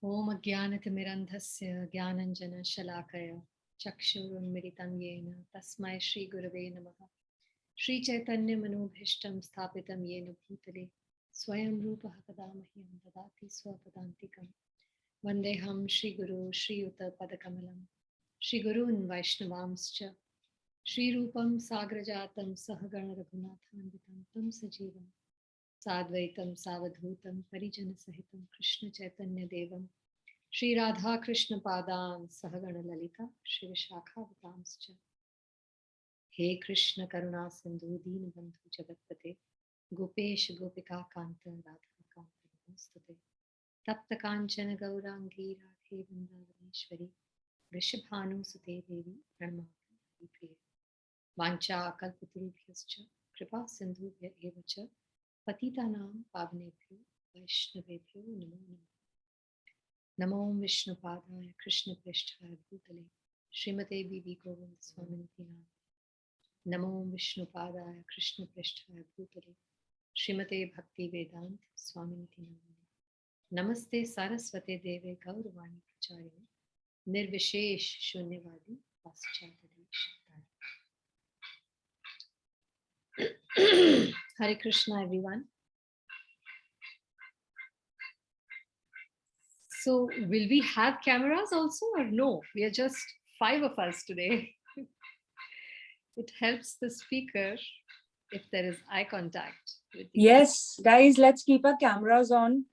Om Ajnanatimirandhasya Jnananjana Shalakaya Chakshurunmilitam Yena Tasmai Shri Gurave Namaha Shri Chaitanya Manobhishtam Sthapitam Yena Bhutale Swayam Rupa Kadamahyam Dadati Swapadantikam Vandeham Shri Guru Shri Yuta Padakamalam Shri Gurun Vaishnavamscha Shri Rupam Sagrajatam Sahagana Raghunathanvitam Tam Sajivam Sadvaitam Savadhutam Parijana Sahitam Krishna Chaitanya Devam Shri Radha Krishna Padam Sahagana Lalita Shri Vishakha Vitamscha He Krishna Karuna Sindhu Deen Bandhu Jagatpate Gopesh Gopika Kanta Radha Kanta Namaste Tapta Kanchana Gaurangi Radhe Vrindavaneshwari Vrishabhanu Sute Devi Pranamami Priya Vancha Kalpatarubhyascha Kripa Sindhubhya Evacha Patitanam Pavnebhyo Vaishnavebhyo Namo Namo Namo Vishnupadaya Krishna Prishthaya Bhutale Srimate Bibi Govind Swaminiti Namo Vishnupadaya Krishna Prishthaya Bhutale Srimate Bhakti Vedanta Swaminiti Namaste Saraswate Deve Gauravani Pracharini Nirvishesh Shunyavadi Paschatari Shattari. Hare Krishna everyone. So will we have cameras also or no? We are just 5 of us today. It helps the speaker if there is eye contact. Yes, guys, let's keep our cameras on.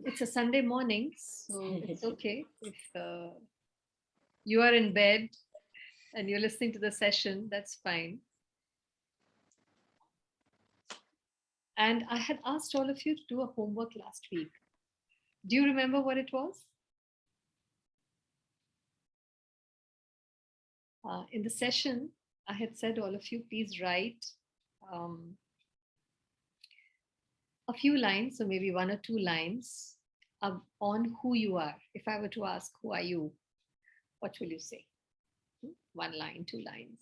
It's a Sunday morning, so it's okay if you are in bed and you're listening to the session, that's fine. And I had asked all of you to do a homework last week. Do you remember what it was? In the session, I had said all of you, please write a few lines, so maybe 1 or 2 lines on who you are. If I were to ask, who are you? What will you say? 1 line, 2 lines.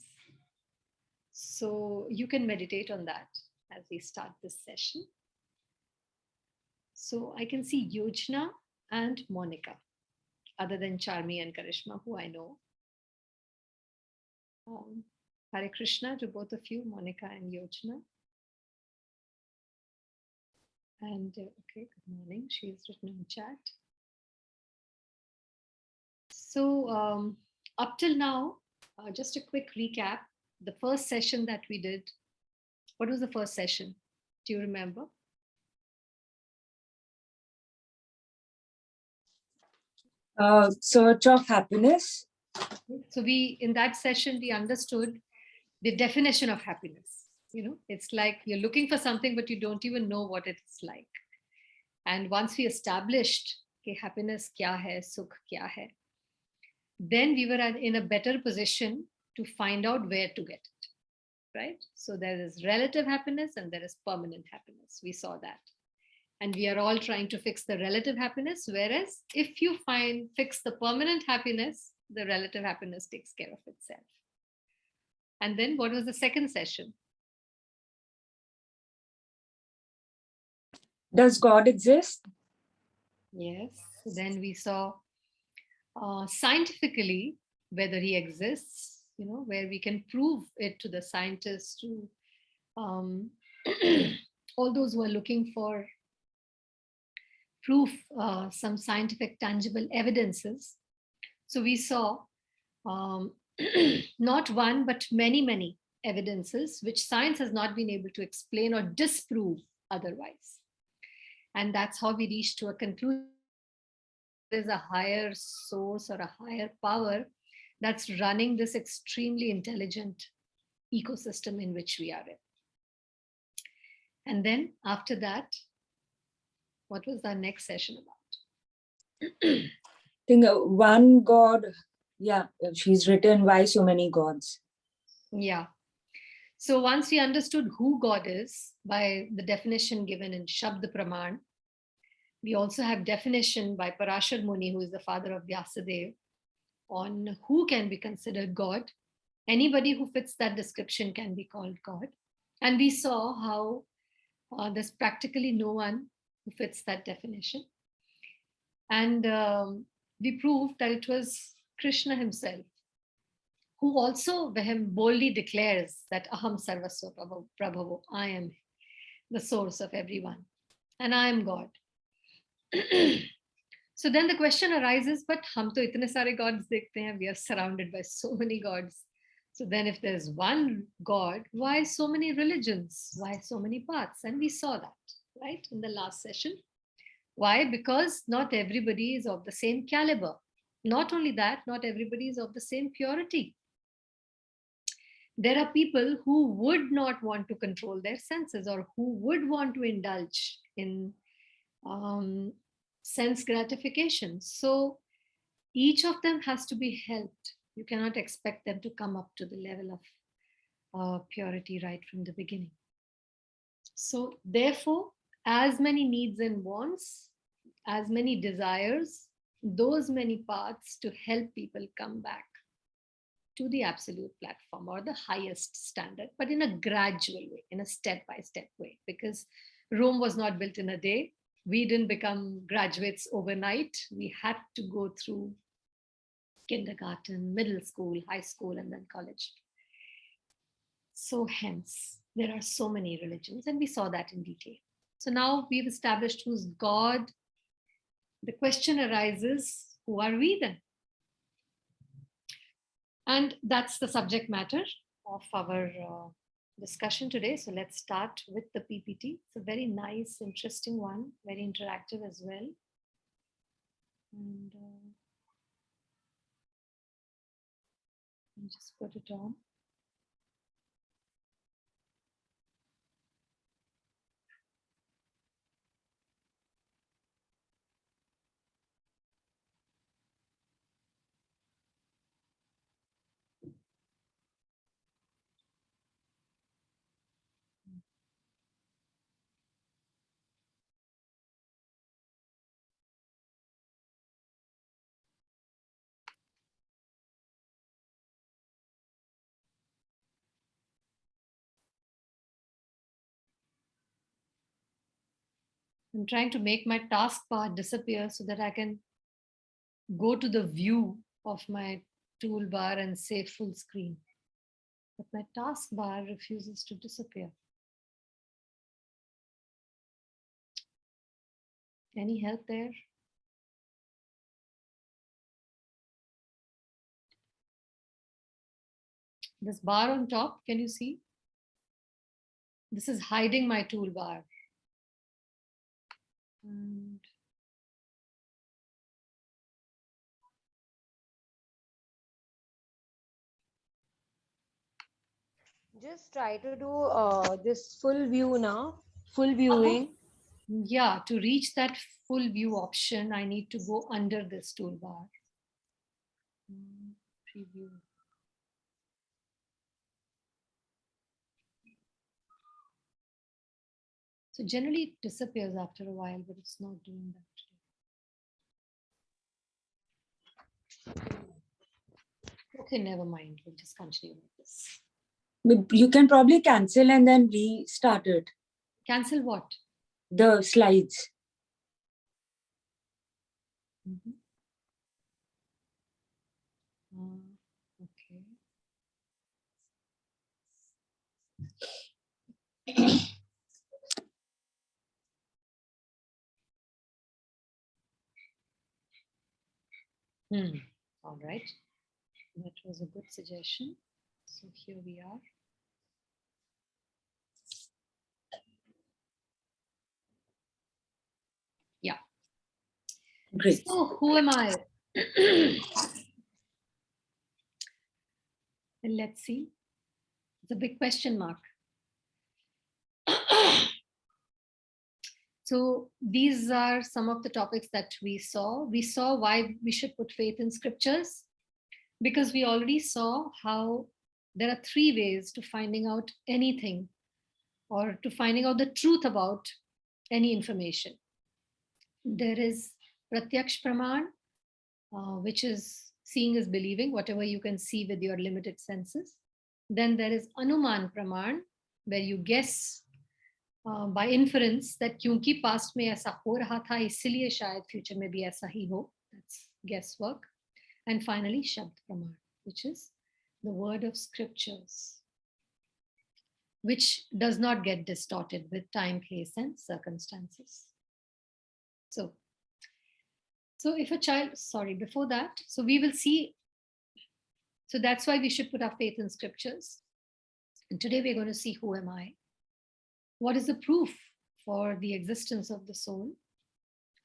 So you can meditate on that as we start this session. So I can see Yojana and Monica, other than Charmi and Karishma, who I know. Hare Krishna to both of you, Monica and Yojana. And okay, good morning. She has written in chat. So up till now, just a quick recap. The first session that we did, what was the first session? Do you remember? Search of happiness. So in that session, we understood the definition of happiness. You know, it's like you're looking for something, but you don't even know what it's like. And once we established कि happiness kya hai, sukh kya hai, then we were in a better position to find out where to get it, right? So there is relative happiness and there is permanent happiness. We saw that. And we are all trying to fix the relative happiness, whereas if you fix the permanent happiness, the relative happiness takes care of itself. And then what was the second session? Does God exist? Yes. So then we saw scientifically whether he exists, you know, where we can prove it to the scientists, to all those who are looking for proof, some scientific tangible evidences. So we saw not one, but many evidences which science has not been able to explain or disprove otherwise. And that's how we reached to a conclusion. There's a higher source or a higher power that's running this extremely intelligent ecosystem in which we are in. And then after that, what was our next session about? I think one God. Yeah, she's written why so many gods. Yeah. So once we understood who God is by the definition given in Shabda Praman, we also have definition by Parashar Muni, who is the father of Vyasadeva, on who can be considered God. Anybody who fits that description can be called God. And we saw how there's practically no one who fits that definition. And we proved that it was Krishna himself who also boldly declares that Aham Sarvasva Prabhavo, I am the source of everyone and I am God. So then the question arises, but hum to itne sare gods dekhte hain, we are surrounded by so many gods. So then if there's one God, why so many religions? Why so many paths? And we saw that, right, in the last session. Why? Because not everybody is of the same caliber. Not only that, not everybody is of the same purity. There are people who would not want to control their senses or who would want to indulge in sense gratification. So each of them has to be helped. You cannot expect them to come up to the level of purity right from the beginning. So, therefore, as many needs and wants, as many desires, those many paths to help people come back to the absolute platform or the highest standard, but in a gradual way, in a step by step way, because Rome was not built in a day. We didn't become graduates overnight. We had to go through kindergarten, middle school, high school, and then college. So, hence, there are so many religions, and we saw that in detail. So, now we've established who's God. The question arises, who are we then? And that's the subject matter of our discussion today. So, let's start with the PPT. It's a very nice, interesting one, very interactive as well. And I'll just put it on. I'm trying to make my taskbar disappear so that I can go to the view of my toolbar and say full screen. But my taskbar refuses to disappear. Any help there? This bar on top, can you see? This is hiding my toolbar. And just try to do this full view now, full viewing. Yeah, to reach that full view option, I need to go under this toolbar. Preview. So generally it disappears after a while, but it's not doing that today. Okay, never mind. We'll just continue with this. You can probably cancel and then restart it. Cancel what? The slides. Mm-hmm. Okay. All right. That was a good suggestion. So here we are. Yeah. Great. So who am I? And let's see. It's a big question mark. So these are some of the topics that we saw. We saw why we should put faith in scriptures, because we already saw how there are three ways to finding out anything or to finding out the truth about any information. There is pratyaksh praman, which is seeing is believing, whatever you can see with your limited senses. Then there is anuman praman, where you guess by inference that क्योंकि past में ऐसा हो रहा था इसलिए शायद future में भी ऐसा ही हो. That's guesswork. And finally, Shabd Praman, which is the word of scriptures, which does not get distorted with time, place, and circumstances. So if a child, sorry, before that, so we will see, so that's why we should put our faith in scriptures. And today we're going to see who am I? What is the proof for the existence of the soul?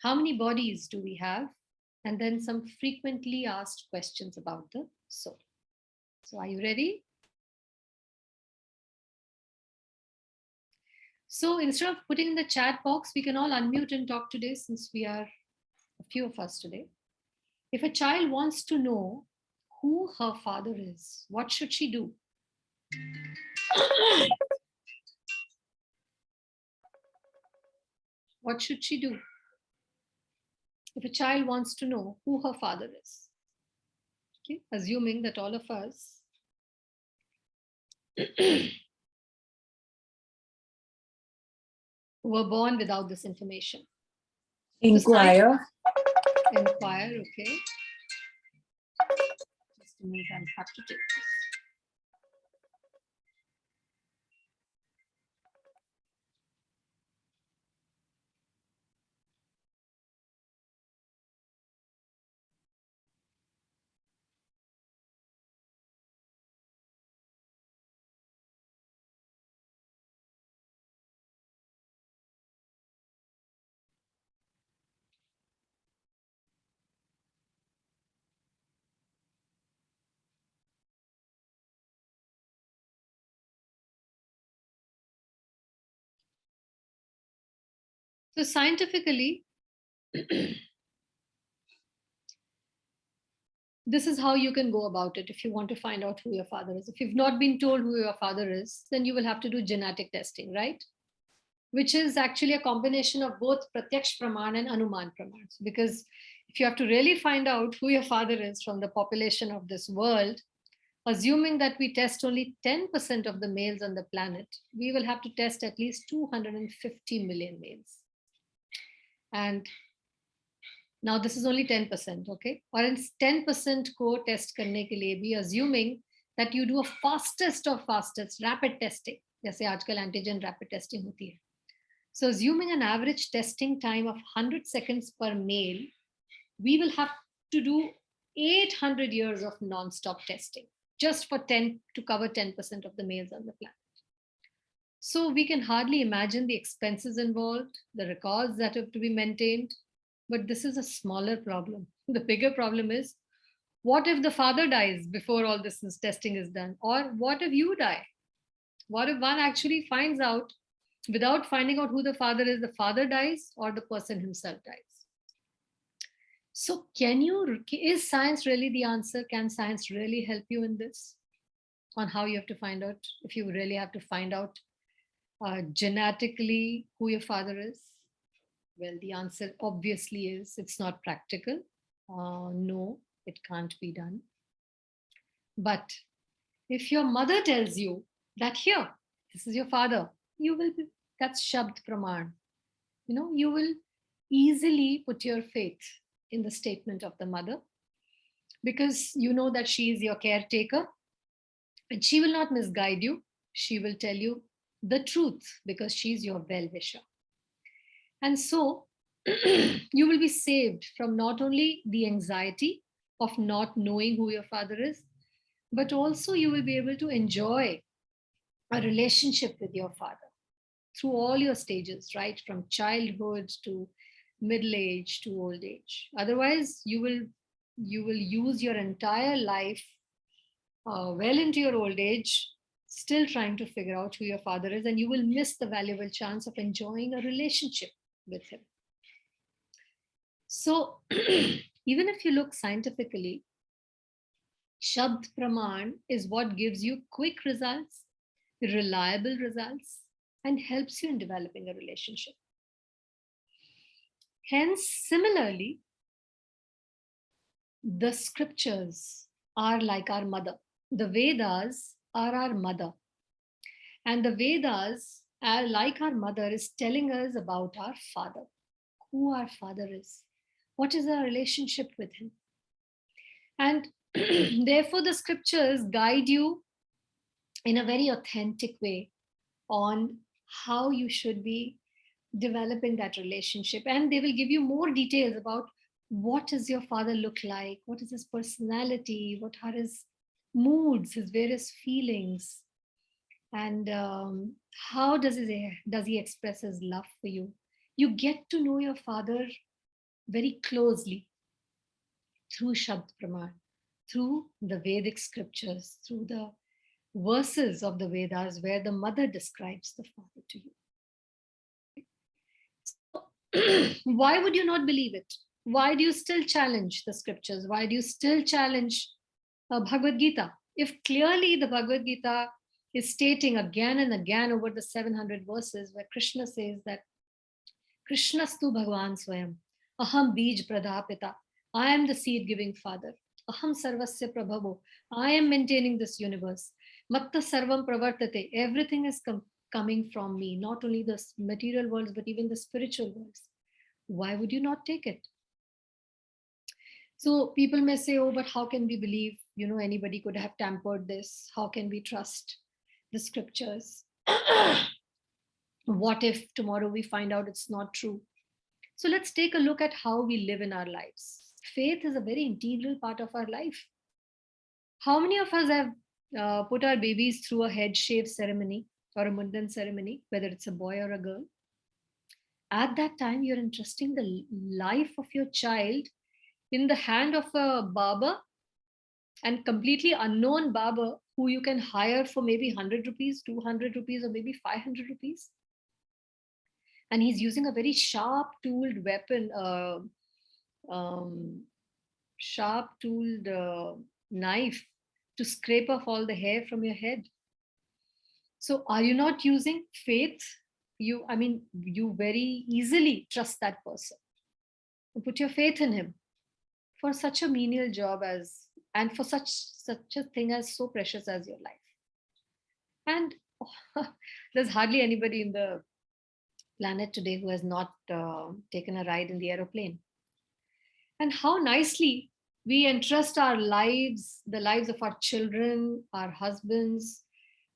How many bodies do we have? And then some frequently asked questions about the soul. So are you ready? So instead of putting in the chat box, we can all unmute and talk today since we are a few of us today. If a child wants to know who her father is, what should she do? What should she do? If a child wants to know who her father is, okay, assuming that all of us were born without this information. Inquire. So inquire, okay. Just a minute, I'll have to take this. So scientifically, this is how you can go about it if you want to find out who your father is. If you've not been told who your father is, then you will have to do genetic testing, right? Which is actually a combination of both Pratyaksh Praman and Anuman Praman. Because if you have to really find out who your father is from the population of this world, assuming that we test only 10% of the males on the planet, we will have to test at least 250 million males. And now this is only 10%, okay? Or in 10% को test करने के लिए भी assuming that you do a fastest of fastest rapid testing, जैसे आजकल antigen rapid testing होती है. So assuming an average testing time of 100 seconds per male, we will have to do 800 years of non-stop testing just for 10 to cover 10% of the males on the planet. So we can hardly imagine the expenses involved, the records that have to be maintained, but this is a smaller problem. The bigger problem is, what if the father dies before all this testing is done? Or what if you die? What if one actually finds out, without finding out who the father dies or the person himself dies? So is science really the answer? Can science really help you in this? On how you have to find out, if you really have to find out genetically who your father is? Well, the answer obviously is it's not practical. No, it can't be done. But if your mother tells you that here, this is your father, that's Shabd Praman. You will easily put your faith in the statement of the mother, because you know that she is your caretaker and she will not misguide you. She will tell you the truth because she's your well-wisher. And so you will be saved from not only the anxiety of not knowing who your father is, but also you will be able to enjoy a relationship with your father through all your stages, right? From childhood to middle age to old age. Otherwise, you will use your entire life well into your old age, still trying to figure out who your father is, and you will miss the valuable chance of enjoying a relationship with him. So even if you look scientifically, Shabd Praman is what gives you quick results, reliable results, and helps you in developing a relationship. Hence, similarly, the scriptures are like our mother. The Vedas are our mother. And the Vedas like our mother, is telling us about our father, who our father is, what is our relationship with him. And therefore, the scriptures guide you in a very authentic way on how you should be developing that relationship. And they will give you more details about what does your father look like, what is his personality, what are his moods, his various feelings, and how does he express his love for you. You get to know your father very closely through Shabd Praman, through the Vedic scriptures, through the verses of the Vedas where the mother describes the father to you. Why would you not believe it? Why do you still challenge the scriptures? Why do you still challenge Bhagavad Gita? If clearly the Bhagavad Gita is stating again and again over the 700 verses where Krishna says that Krishnastu Bhagavan Swayam, Aham Bij Pradapita, I am the seed giving father, Aham Sarvasya Prabhavo, I am maintaining this universe, Matta Sarvam Pravartate, everything is coming from me, not only the material worlds, but even the spiritual worlds. Why would you not take it? So people may say, oh, but how can we believe, anybody could have tampered this? How can we trust the scriptures? What if tomorrow we find out it's not true? So let's take a look at how we live in our lives. Faith is a very integral part of our life. How many of us have put our babies through a head shave ceremony or a mundan ceremony, whether it's a boy or a girl? At that time, you're entrusting the life of your child in the hand of a barber, and completely unknown barber who you can hire for maybe 100 rupees, 200 rupees, or maybe 500 rupees. And he's using a very sharp tooled weapon, sharp tooled knife to scrape off all the hair from your head. So are you not using faith? You very easily trust that person and put your faith in him for such a menial job and for such a thing as so precious as your life. And there's hardly anybody in the planet today who has not taken a ride in the aeroplane. And how nicely we entrust our lives, the lives of our children, our husbands,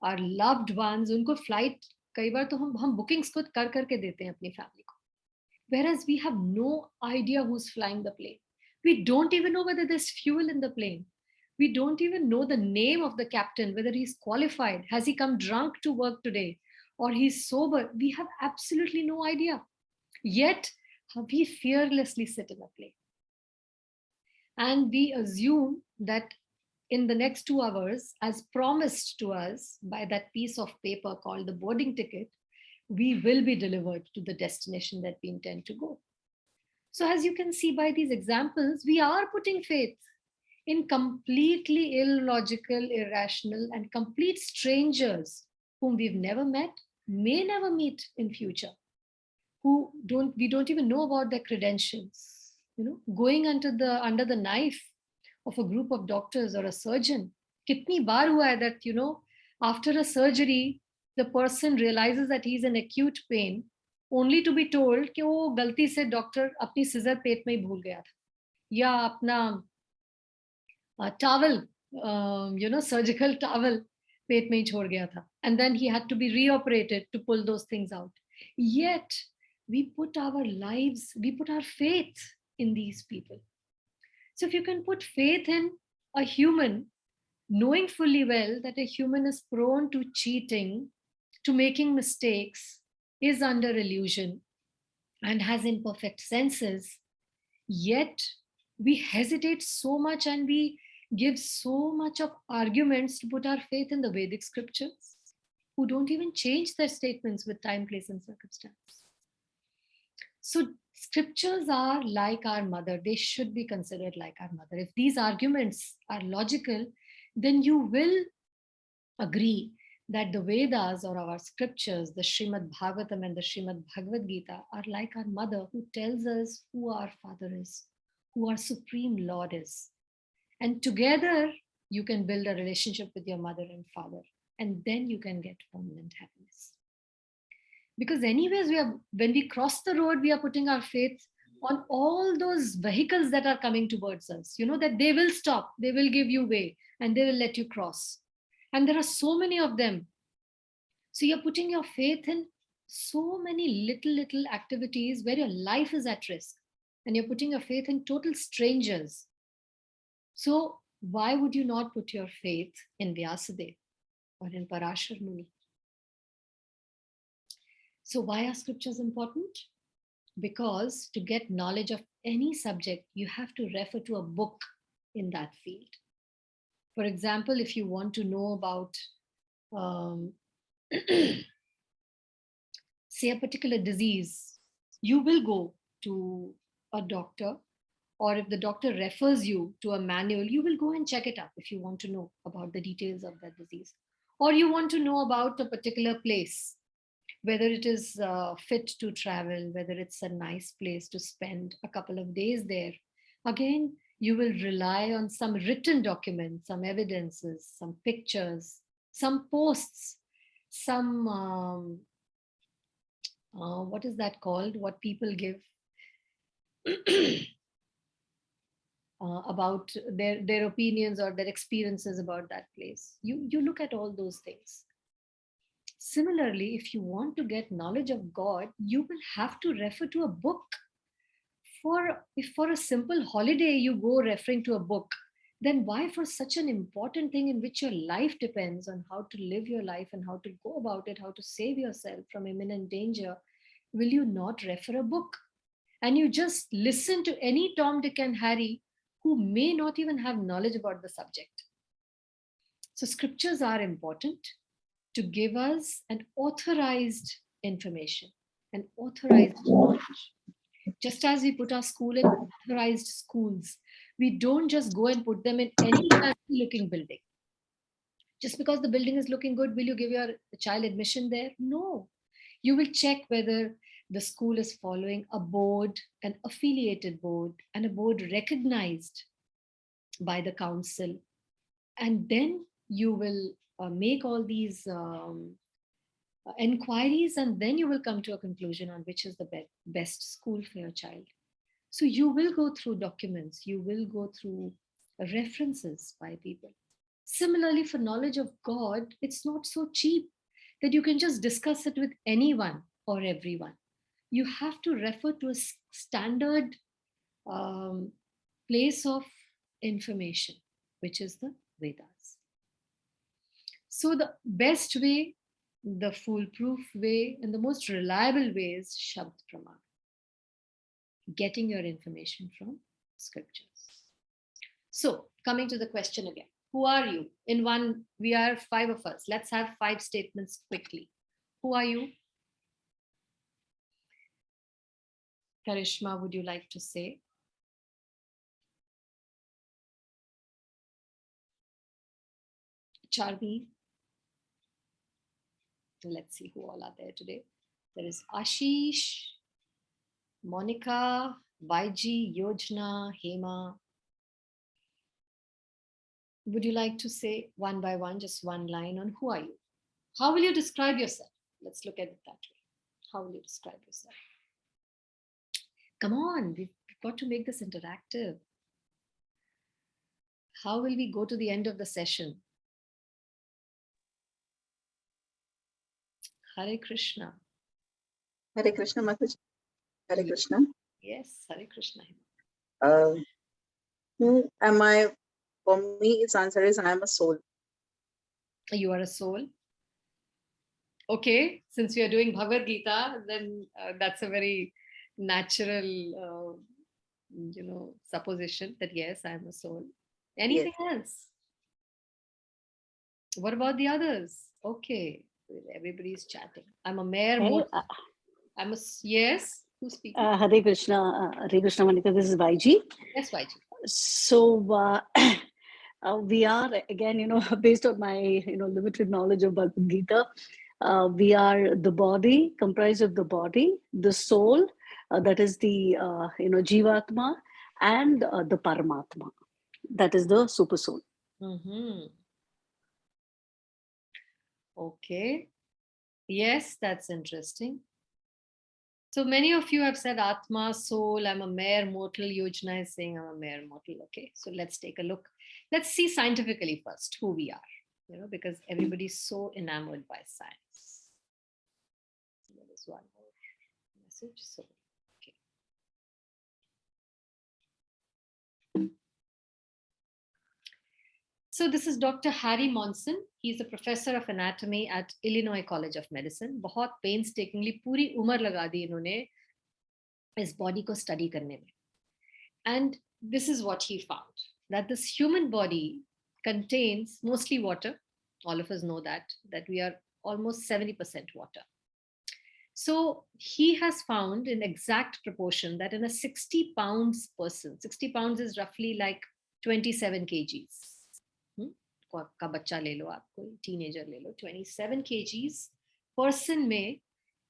our loved ones. उनको flight कई बार तो हम bookings खुद कर करके देते हैं अपनी family को. Whereas we have no idea who's flying the plane. We don't even know whether there's fuel in the plane. We don't even know the name of the captain, whether he's qualified. Has he come drunk to work today? Or he's sober? We have absolutely no idea. Yet, we fearlessly sit in a plane. And we assume that in the next 2 hours, as promised to us by that piece of paper called the boarding ticket, we will be delivered to the destination that we intend to go. So as you can see by these examples, we are putting faith in completely illogical, irrational, and complete strangers whom we've never met, may never meet in future, we don't even know about their credentials. Going under the knife of a group of doctors or a surgeon. Kitni baar hua hai that, after a surgery, the person realizes that he's in acute pain, only to be told कि वो गलती से doctor अपनी scissor पेट में ही भूल गया था, या अपना towel, surgical towel पेट में ही छोड़ गया था, and then he had to be reoperated to pull those things out. Yet we put our lives, we put our faith in these people. So if you can put faith in a human, knowing fully well that a human is prone to cheating, to making mistakes, is under illusion, and has imperfect senses, yet we hesitate so much and we give so much of arguments to put our faith in the Vedic scriptures, who don't even change their statements with time, place, and circumstance. So scriptures are like our mother. They should be considered like our mother. If these arguments are logical, then you will agree that the Vedas or our scriptures, the Srimad Bhagavatam and the Srimad Bhagavad Gita, are like our mother who tells us who our father is, who our supreme Lord is. And together you can build a relationship with your mother and father, and then you can get permanent happiness. Because anyways, when we cross the road, we are putting our faith on all those vehicles that are coming towards us, that they will stop, they will give you way, and they will let you cross. And there are so many of them. So you're putting your faith in so many little activities where your life is at risk, and you're putting your faith in total strangers. So why would you not put your faith in Vyasadeva or in Parashar Muni? So why are scriptures important? Because to get knowledge of any subject, you have to refer to a book in that field. For example, if you want to know about, say, a particular disease, you will go to a doctor, or if the doctor refers you to a manual, you will go and check it up if you want to know about the details of that disease. Or you want to know about a particular place, whether it is fit to travel, whether it's a nice place to spend a couple of days there. Again, you will rely on some written documents, some evidences, some pictures, some posts, some, what is that called? What people give about their opinions or their experiences about that place. You look at all those things. Similarly, if you want to get knowledge of God, you will have to refer to a book. If for a simple holiday you go referring to a book, then why for such an important thing in which your life depends on how to live your life and how to go about it, how to save yourself from imminent danger, will you not refer a book? And you just listen to any Tom, Dick, and Harry who may not even have knowledge about the subject. So scriptures are important to give us an authorized information, an authorized knowledge. Just as we put our school in authorized schools, we don't just go and put them in any fancy looking building. Just because the building is looking good, will you give your child admission there? No. You will check whether the school is following a board, an affiliated board, and a board recognized by the council. And then you will make all these inquiries, and then you will come to a conclusion on which is the best school for your child. So you will go through documents, you will go through references by people. Similarly, for knowledge of God, it's not so cheap that you can just discuss it with anyone or everyone. You have to refer to a standard place of information, which is the Vedas. So the best way, the foolproof way, and the most reliable way is Shabd Praman, getting your information from scriptures. So coming to the question again, who are you? In one, we are 5 of us. Let's have 5 statements quickly. Who are you? Karishma, would you like to say? Charvi? Let's see who all are there today. There is Ashish, Monica, Vaiji, Yojna, Hema. Would you like to say one by one, just one line on who are you? How will you describe yourself? Let's look at it that way. How will you describe yourself? Come on, we've got to make this interactive. How will we go to the end of the session? Hare Krishna. Hare Krishna, Mataji. Hare Krishna. Yes, Hare Krishna. Who am I? For me, its answer is I am a soul. You are a soul. Okay, since we are doing Bhagavad Gita, then that's a very natural, supposition that yes, I am a soul. Anything else? What about the others? Okay, everybody's chatting. I'm a mere. I'm a yes. Who's speaking? Hare Krishna, Monica. This is Vaiji. Yes, Vaiji. So we are again, based on my limited knowledge of Bhagavad Gita, we are the body, comprised of the body, the soul, that is the Jivatma, and the Paramatma, that is the super soul. Mm-hmm. Okay. Yes, that's interesting. So many of you have said Atma, soul, I'm a mere mortal. Yojana is saying I'm a mere mortal. Okay, so let's take a look. Let's see scientifically first who we are, because everybody's so enamored by science. There is one more message. So, okay. So this is Dr. Harry Monson. He's a professor of anatomy at Illinois College of Medicine. बहुत painstakingly पूरी उम्र लगा दी इन्होंने इस body को study करने में. And this is what he found, that this human body contains mostly water. All of us know that we are almost 70% water. So he has found in exact proportion that in a 60 pounds person, 60 pounds is roughly like 27 kgs. का बच्चा ले लो आप, कोई teenager ले लो, 27 kgs person में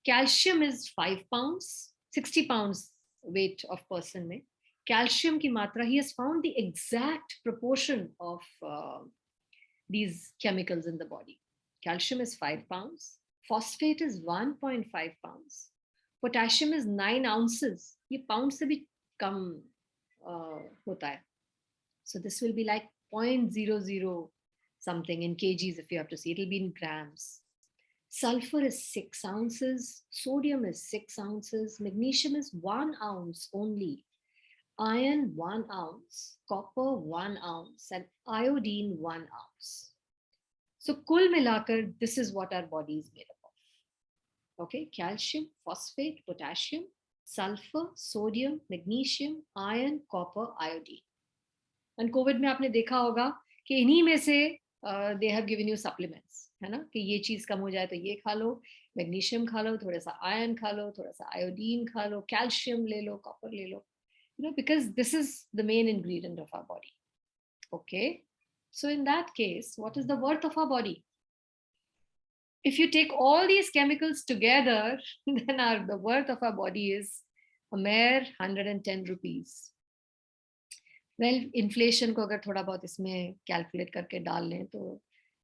calcium is 5 pounds, 60 pounds weight of person में calcium की मात्रा, he has found the exact proportion of these chemicals in the body. Calcium is 5 pounds, phosphate is 1.5 pounds, potassium is 9 ounces. ये pounds से भी कम होता है. So this will be like 0.00 something in kgs if you have to see. It'll be in grams. Sulfur is 6 ounces, sodium is 6 ounces, magnesium is 1 ounce only, iron 1 ounce, copper 1 ounce, and iodine 1 ounce. So kul milakar, this is what our body is made up of. Okay, calcium, phosphate, potassium, sulfur, sodium, magnesium, iron, copper, iodine. And COVID में आपने देखा होगा कि इन्हीं में से they have given you supplements, है ना, कि ये चीज कम हो जाए तो ये खा लो, मैग्नीशियम खा लो, थोड़ा सा आयरन खा लो, थोड़ा सा आयोडीन खा लो, कैल्शियम ले लो, कॉपर ले लो, because this is the main ingredient of our body. Okay, so in that case, what is the worth of our body? If you take all these chemicals together, then the worth of our body is a mere 110 rupees. Well, inflation को अगर थोड़ा बहुत इसमें calculate करके डाल लें तो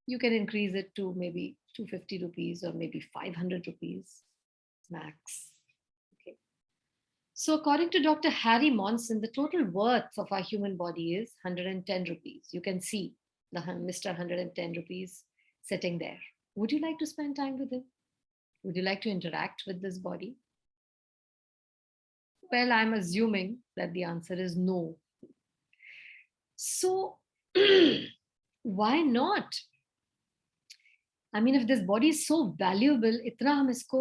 you can increase it to maybe 250 rupees or maybe 500 rupees max. Okay. So according to Dr. Harry Monson, the total worth of our human body is 110 rupees. You can see the Mr. 110 rupees sitting there. Would you like to spend time with him? Would you like to interact with this body? Well, I'm assuming that the answer is no. So why not? I mean, if this body is so valuable, इतना हम इसको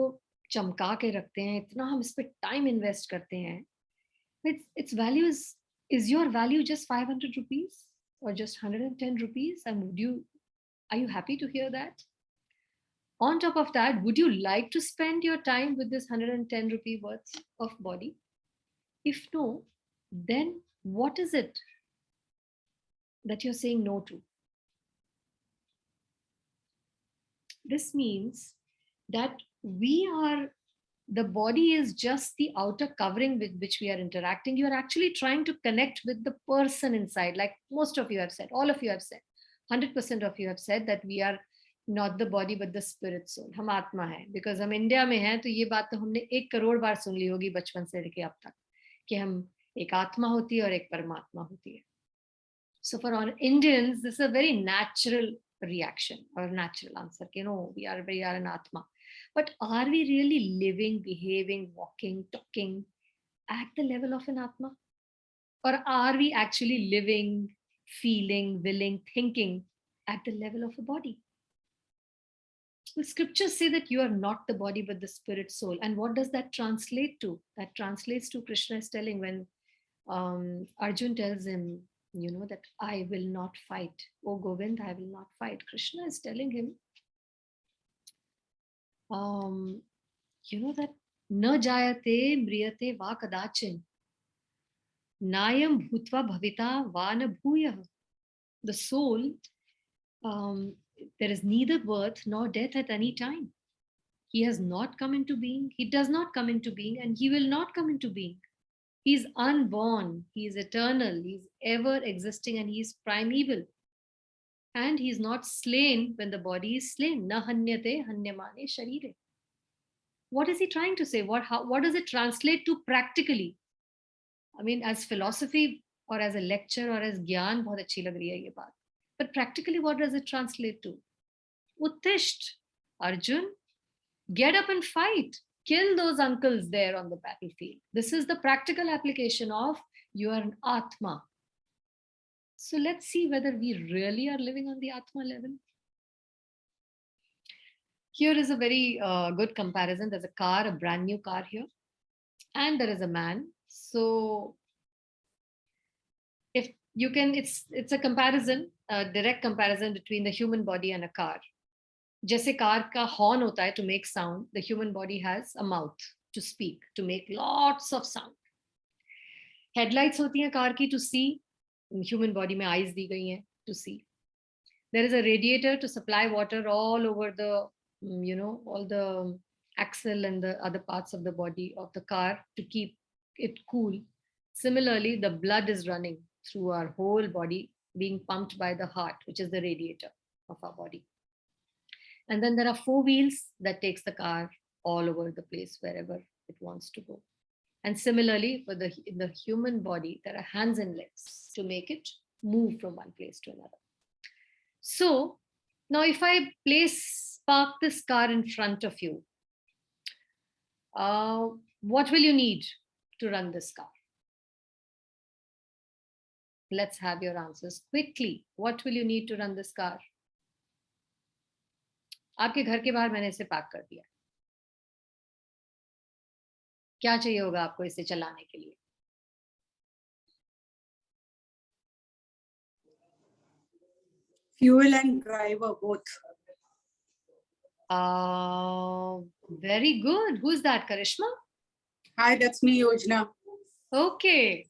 चमका के रखते हैं, इतना हम इस पे time invest करते हैं, its value is your value just 500 rupees or just 110 rupees? And are you happy to hear that? On top of that, would you like to spend your time with this 110 rupee worth of body? If no, then what is it that you're saying no to? This means that the body is just the outer covering with which we are interacting. You are actually trying to connect with the person inside, like most of you have said, all of you have said, 100% of you have said that we are not the body but the spirit soul. हम आत्मा है, because हम India में हैं तो ये बात तो हमने 1 करोड़ बार सुन ली होगी बचपन से लेके अब तक कि हम एक आत्मा होती है और एक परमात्मा होती है. So for our Indians, this is a very natural reaction or natural answer. We are an Atma. But are we really living, behaving, walking, talking at the level of an Atma? Or are we actually living, feeling, willing, thinking at the level of a body? The scriptures say that you are not the body but the spirit soul. And what does that translate to? That translates to Krishna is telling when Arjun tells him, that I will not fight. Oh Govind, I will not fight. Krishna is telling him, that na jayate mriyate va kadachin. Nayam bhutva bhavita va na bhuyah. The soul, there is neither birth nor death at any time. He has not come into being. He does not come into being, and he will not come into being. He is unborn, he is eternal, he is ever existing, and he is primeval. And he is not slain when the body is slain. Na hanyate hanyamane sharire. what is he trying to say? What does it translate to practically? I mean, as philosophy or as a lecture or as gyan, बहुत अच्छी लग रही है ये बात. But practically, what does it translate to? Uttisht, Arjun, get up and fight. Kill those uncles there on the battlefield. This is the practical application of you are an Atma. So let's see whether we really are living on the Atma level. Here is a very good comparison. There's a car, a brand new car here, and there is a man. So if you can, it's a comparison, a direct comparison between the human body and a car. जैसे car का horn होता है to make sound, the human body has a mouth to speak, to make lots of sound. Headlights होती हैं car की to see, human body में eyes दी गई हैं to see. There is a radiator to supply water all over the, all the axle and the other parts of the body of the car to keep it cool. Similarly, the blood is running through our whole body, being pumped by the heart, which is the radiator of our body. And then there are 4 wheels that takes the car all over the place, wherever it wants to go. And similarly, in the human body, there are hands and legs to make it move from one place to another. So now if I park this car in front of you, what will you need to run this car? Let's have your answers quickly. What will you need to run this car? आपके घर के बाहर मैंने इसे park कर दिया. क्या चाहिए होगा आपको इसे चलाने के लिए? Fuel and driver both. Very good. Who's that, Karishma? Hi, that's me, Yojna. Okay.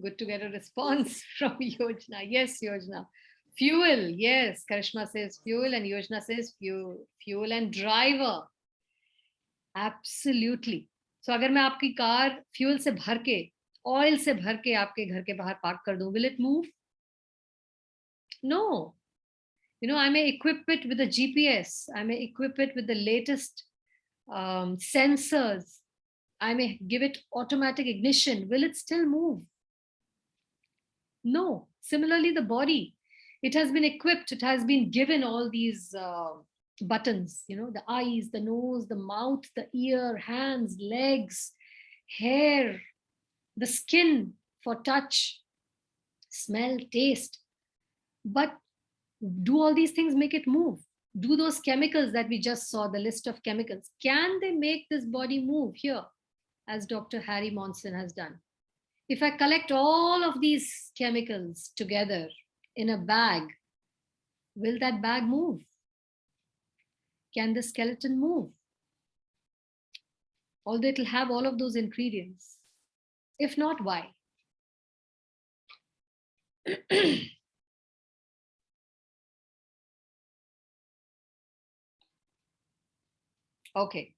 Good to get a response from Yojna. Yes, Yojna. Fuel. Yes, Karishma says fuel and Yojna says fuel and driver. Absolutely. So अगर मैं आपकी car fuel से भर के, oil से भर के आपके घर के बाहर पार्क कर दूं, will it move? No. I may equip it with a GPS. I may equip it with the latest sensors. I may give it automatic ignition. Will it still move? No. Similarly, the body, it has been equipped. It has been given all these buttons, the eyes, the nose, the mouth, the ear, hands, legs, hair, the skin for touch, smell, taste. But do all these things make it move? Do those chemicals that we just saw, the list of chemicals, can they make this body move here, as Dr. Harry Monson has done? If I collect all of these chemicals together in a bag, will that bag move? Can the skeleton move? Although it will have all of those ingredients. If not, why? Okay,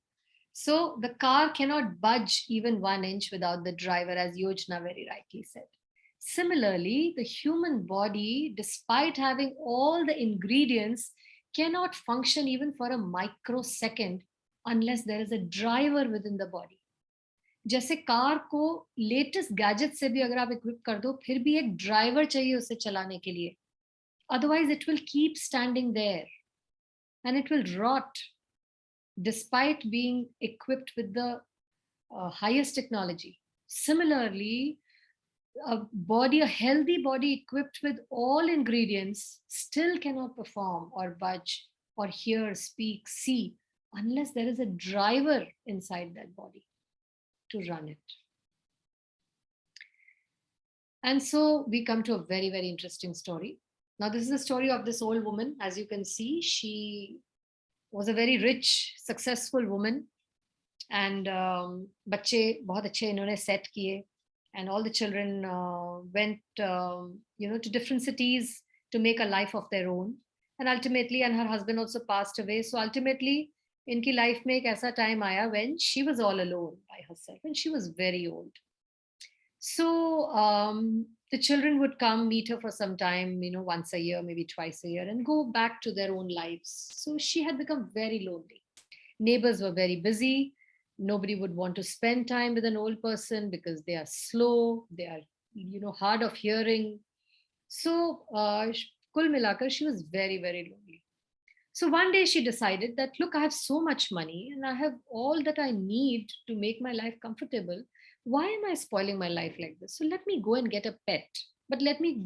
so the car cannot budge even 1 inch without the driver, as Yojna very rightly said. Similarly, the human body, despite having all the ingredients, cannot function even for a microsecond unless there is a driver within the body. जैसे car को latest gadget से भी अगर आप equip कर दो, फिर भी एक ड्राइवर चाहिए उसे चलाने के लिए. Otherwise, it will keep standing there and it will rot, despite being equipped with the highest technology. Similarly, a healthy body equipped with all ingredients still cannot perform or budge or hear, speak, see, unless there is a driver inside that body to run it. And so we come to a very, very interesting story. Now, this is the story of this old woman. As you can see, she was a very rich, successful woman, and बच्चे बहुत अच्छे इन्होंने set किए, and all the children went to different cities to make a life of their own, and her husband also passed away. So ultimately इनकी life में एक ऐसा time आया when she was all alone by herself and she was very old. So the children would come meet her for some time, once a year, maybe twice a year, and go back to their own lives. So she had become very lonely. Neighbors were very busy. Nobody would want to spend time with an old person because they are slow, they are, hard of hearing. So, kul milakar, she was very, very lonely. So one day she decided that, look, I have so much money and I have all that I need to make my life comfortable. Why am I spoiling my life like this? So let me go and get a pet, but let me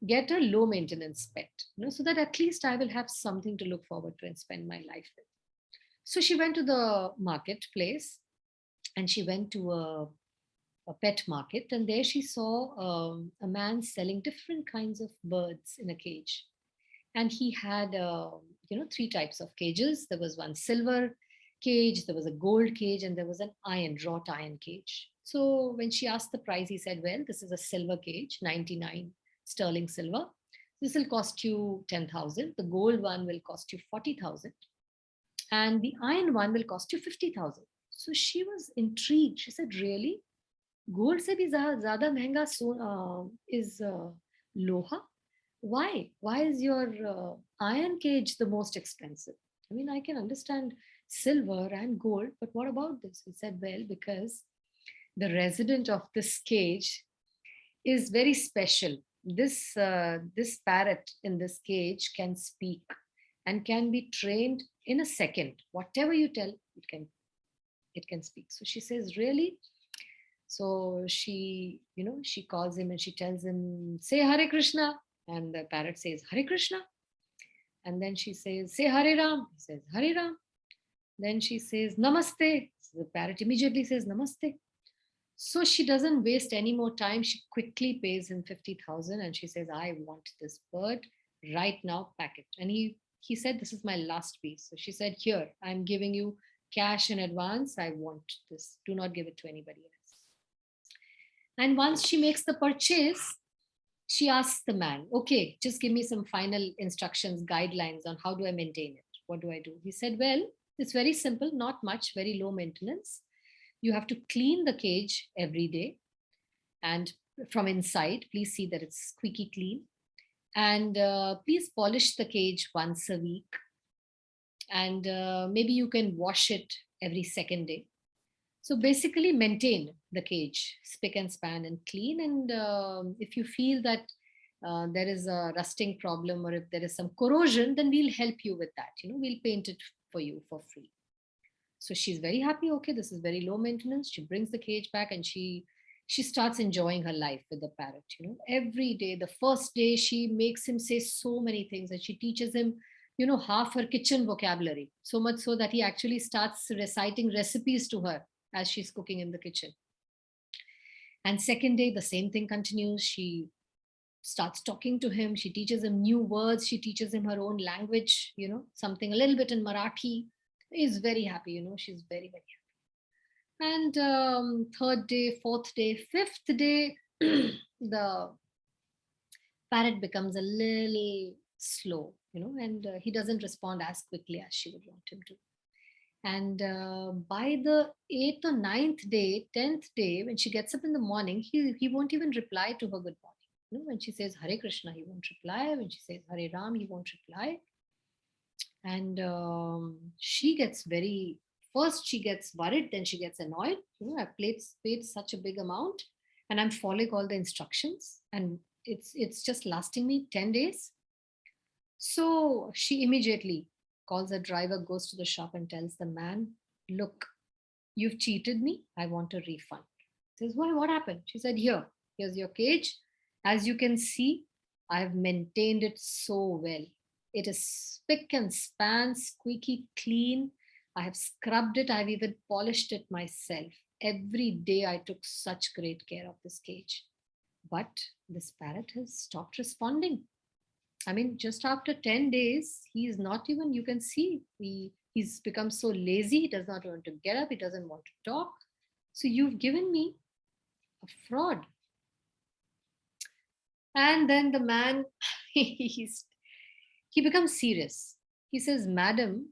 get a low maintenance pet, so that at least I will have something to look forward to and spend my life with. So she went to the marketplace and she went to a pet market, and there she saw a man selling different kinds of birds in a cage. And he had, three types of cages. There was one silver cage, there was a gold cage, and there was an wrought iron cage. So when she asked the price, he said, well, this is a silver cage, 99 sterling silver. This will cost you 10,000. The gold one will cost you 40,000. And the iron one will cost you 50,000. So she was intrigued. She said, really? Gold se bhi zyada mehenga is loha? Why is your iron cage the most expensive? I mean, I can understand silver and gold, but what about this? He said, well, because the resident of this cage is very special. This parrot in this cage can speak and can be trained in a second. Whatever you tell, it can speak. So she says, really? So she calls him and she tells him, say Hare Krishna. And the parrot says, Hare Krishna. And then she says, say Hare Ram. He says, Hare Ram. Then she says, Namaste. So the parrot immediately says, Namaste. So she doesn't waste any more time. She quickly pays him 50,000 and she says, I want this bird right now, pack it. And he said, this is my last piece. So she said, here, I'm giving you cash in advance. I want this. Do not give it to anybody else. And once she makes the purchase, she asks the man, okay, just give me some final instructions, guidelines on how do I maintain it? What do I do? He said, well, it's very simple, not much, very low maintenance. You have to clean the cage every day. And from inside, please see that it's squeaky clean. And please polish the cage once a week. And maybe you can wash it every second day. So basically maintain the cage, spick and span and clean. And if you feel that there is a rusting problem or if there is some corrosion, then we'll help you with that. We'll paint it for you for free. So she's very happy. Okay, this is very low maintenance. She brings the cage back and she starts enjoying her life with the parrot. Every day, the first day, she makes him say so many things and she teaches him half her kitchen vocabulary, so much so that he actually starts reciting recipes to her as she's cooking in the kitchen. And second day, the same thing continues. She starts talking to him. She teaches him new words. She teaches him her own language, something a little bit in Marathi. He's very happy, she's very, very happy. And third day, fourth day, fifth day, the parrot becomes a little slow, and he doesn't respond as quickly as she would want him to. And by the 8th or 9th day, 10th day, when she gets up in the morning, he won't even reply to her good morning. When she says Hare Krishna, he won't reply. When she says Hare Ram, he won't reply. And she gets first she gets worried, then she gets annoyed. I've paid such a big amount and I'm following all the instructions and it's just lasting me 10 days. So she immediately calls her driver, goes to the shop and tells the man, look, you've cheated me. I want a refund. He says, why? What happened? She said, here's your cage. As you can see, I've maintained it so well. It is spick and span, squeaky clean. I have scrubbed it. I've even polished it myself. Every day I took such great care of this cage. But this parrot has stopped responding. I mean, just after 10 days, he's not even, you can see, he's become so lazy. He does not want to get up. He doesn't want to talk. So you've given me a fraud. And then the man, he becomes serious. He says, madam,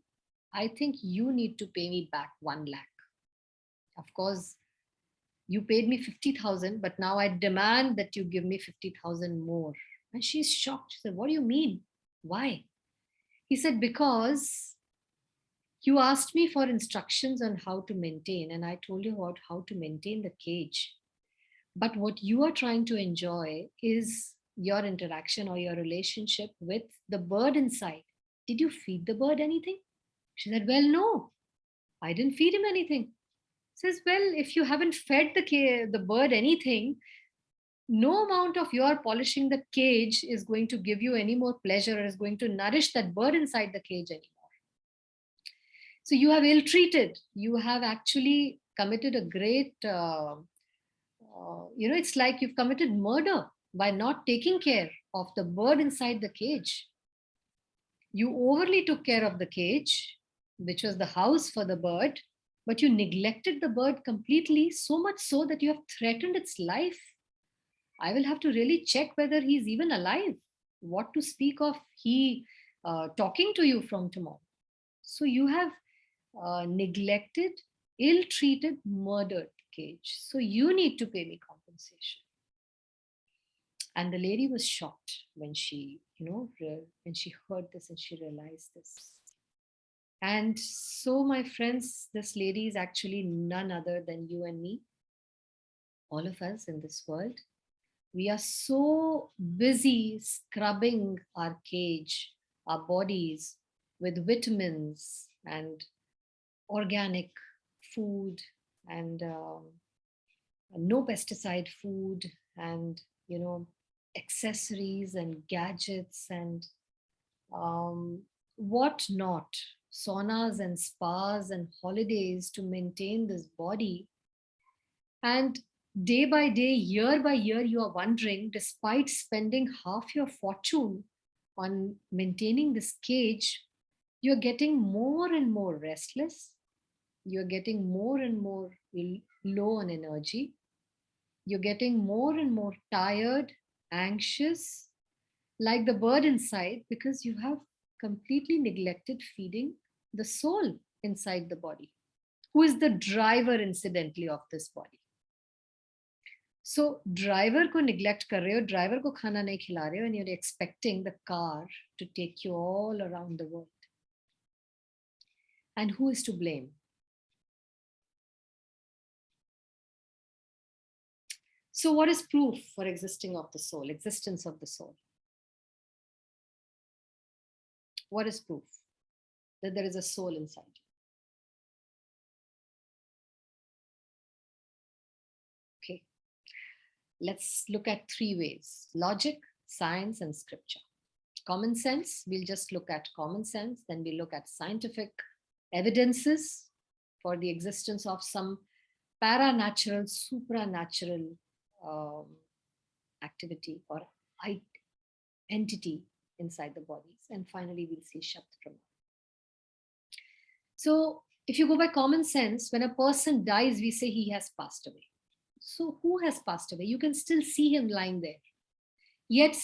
I think you need to pay me back 1 lakh. Of course, you paid me 50,000, but now I demand that you give me 50,000 more. And she's shocked. She said, what do you mean? Why? He said, because You asked me for instructions on how to maintain, and I told you about how to maintain the cage. But what you are trying to enjoy is your interaction or your relationship with the bird inside. Did you feed the bird anything? She said, well, no, I didn't feed him anything. Says, well, if you haven't fed the bird anything, no amount of your polishing the cage is going to give you any more pleasure or is going to nourish that bird inside the cage anymore. So you have ill-treated. You have actually committed a great, it's like you've committed murder by not taking care of the bird inside the cage. You overly took care of the cage, which was the house for the bird, but you neglected the bird completely, so much so that you have threatened its life. I will have to really check whether he's even alive. What to speak of he talking to you from tomorrow. So you have neglected, ill-treated, murdered cage. So you need to pay me compensation. And the lady was shocked when she, when she heard this and she realized this. And so, my friends, this lady is actually none other than you and me, all of us in this world. We are so busy scrubbing our cage, our bodies with vitamins and organic food and no pesticide food and, accessories and gadgets and what not, saunas and spas and holidays to maintain this body. And day by day, year by year, you are wondering, despite spending half your fortune on maintaining this cage, you're getting more and more restless. You're getting more and more low on energy. You're getting more and more tired, anxious, like the bird inside, because you have completely neglected feeding the soul inside the body, who is the driver, incidentally, of this body. So driver ko neglect kar rahe ho, driver ko khana nahi khila rahe ho, and you're expecting the car to take you all around the world. And who is to blame? So what is proof for existence of the soul? What is proof that there is a soul inside you? Okay. Let's look at 3 ways: logic, science, and scripture. Common sense, we'll just look at common sense, then we'll look at scientific evidences for the existence of some paranatural, supranatural activity or entity inside the bodies. And finally, we'll see Shabd Brahma. So if you go by common sense, when a person dies, we say he has passed away. So who has passed away? You can still see him lying there. Yet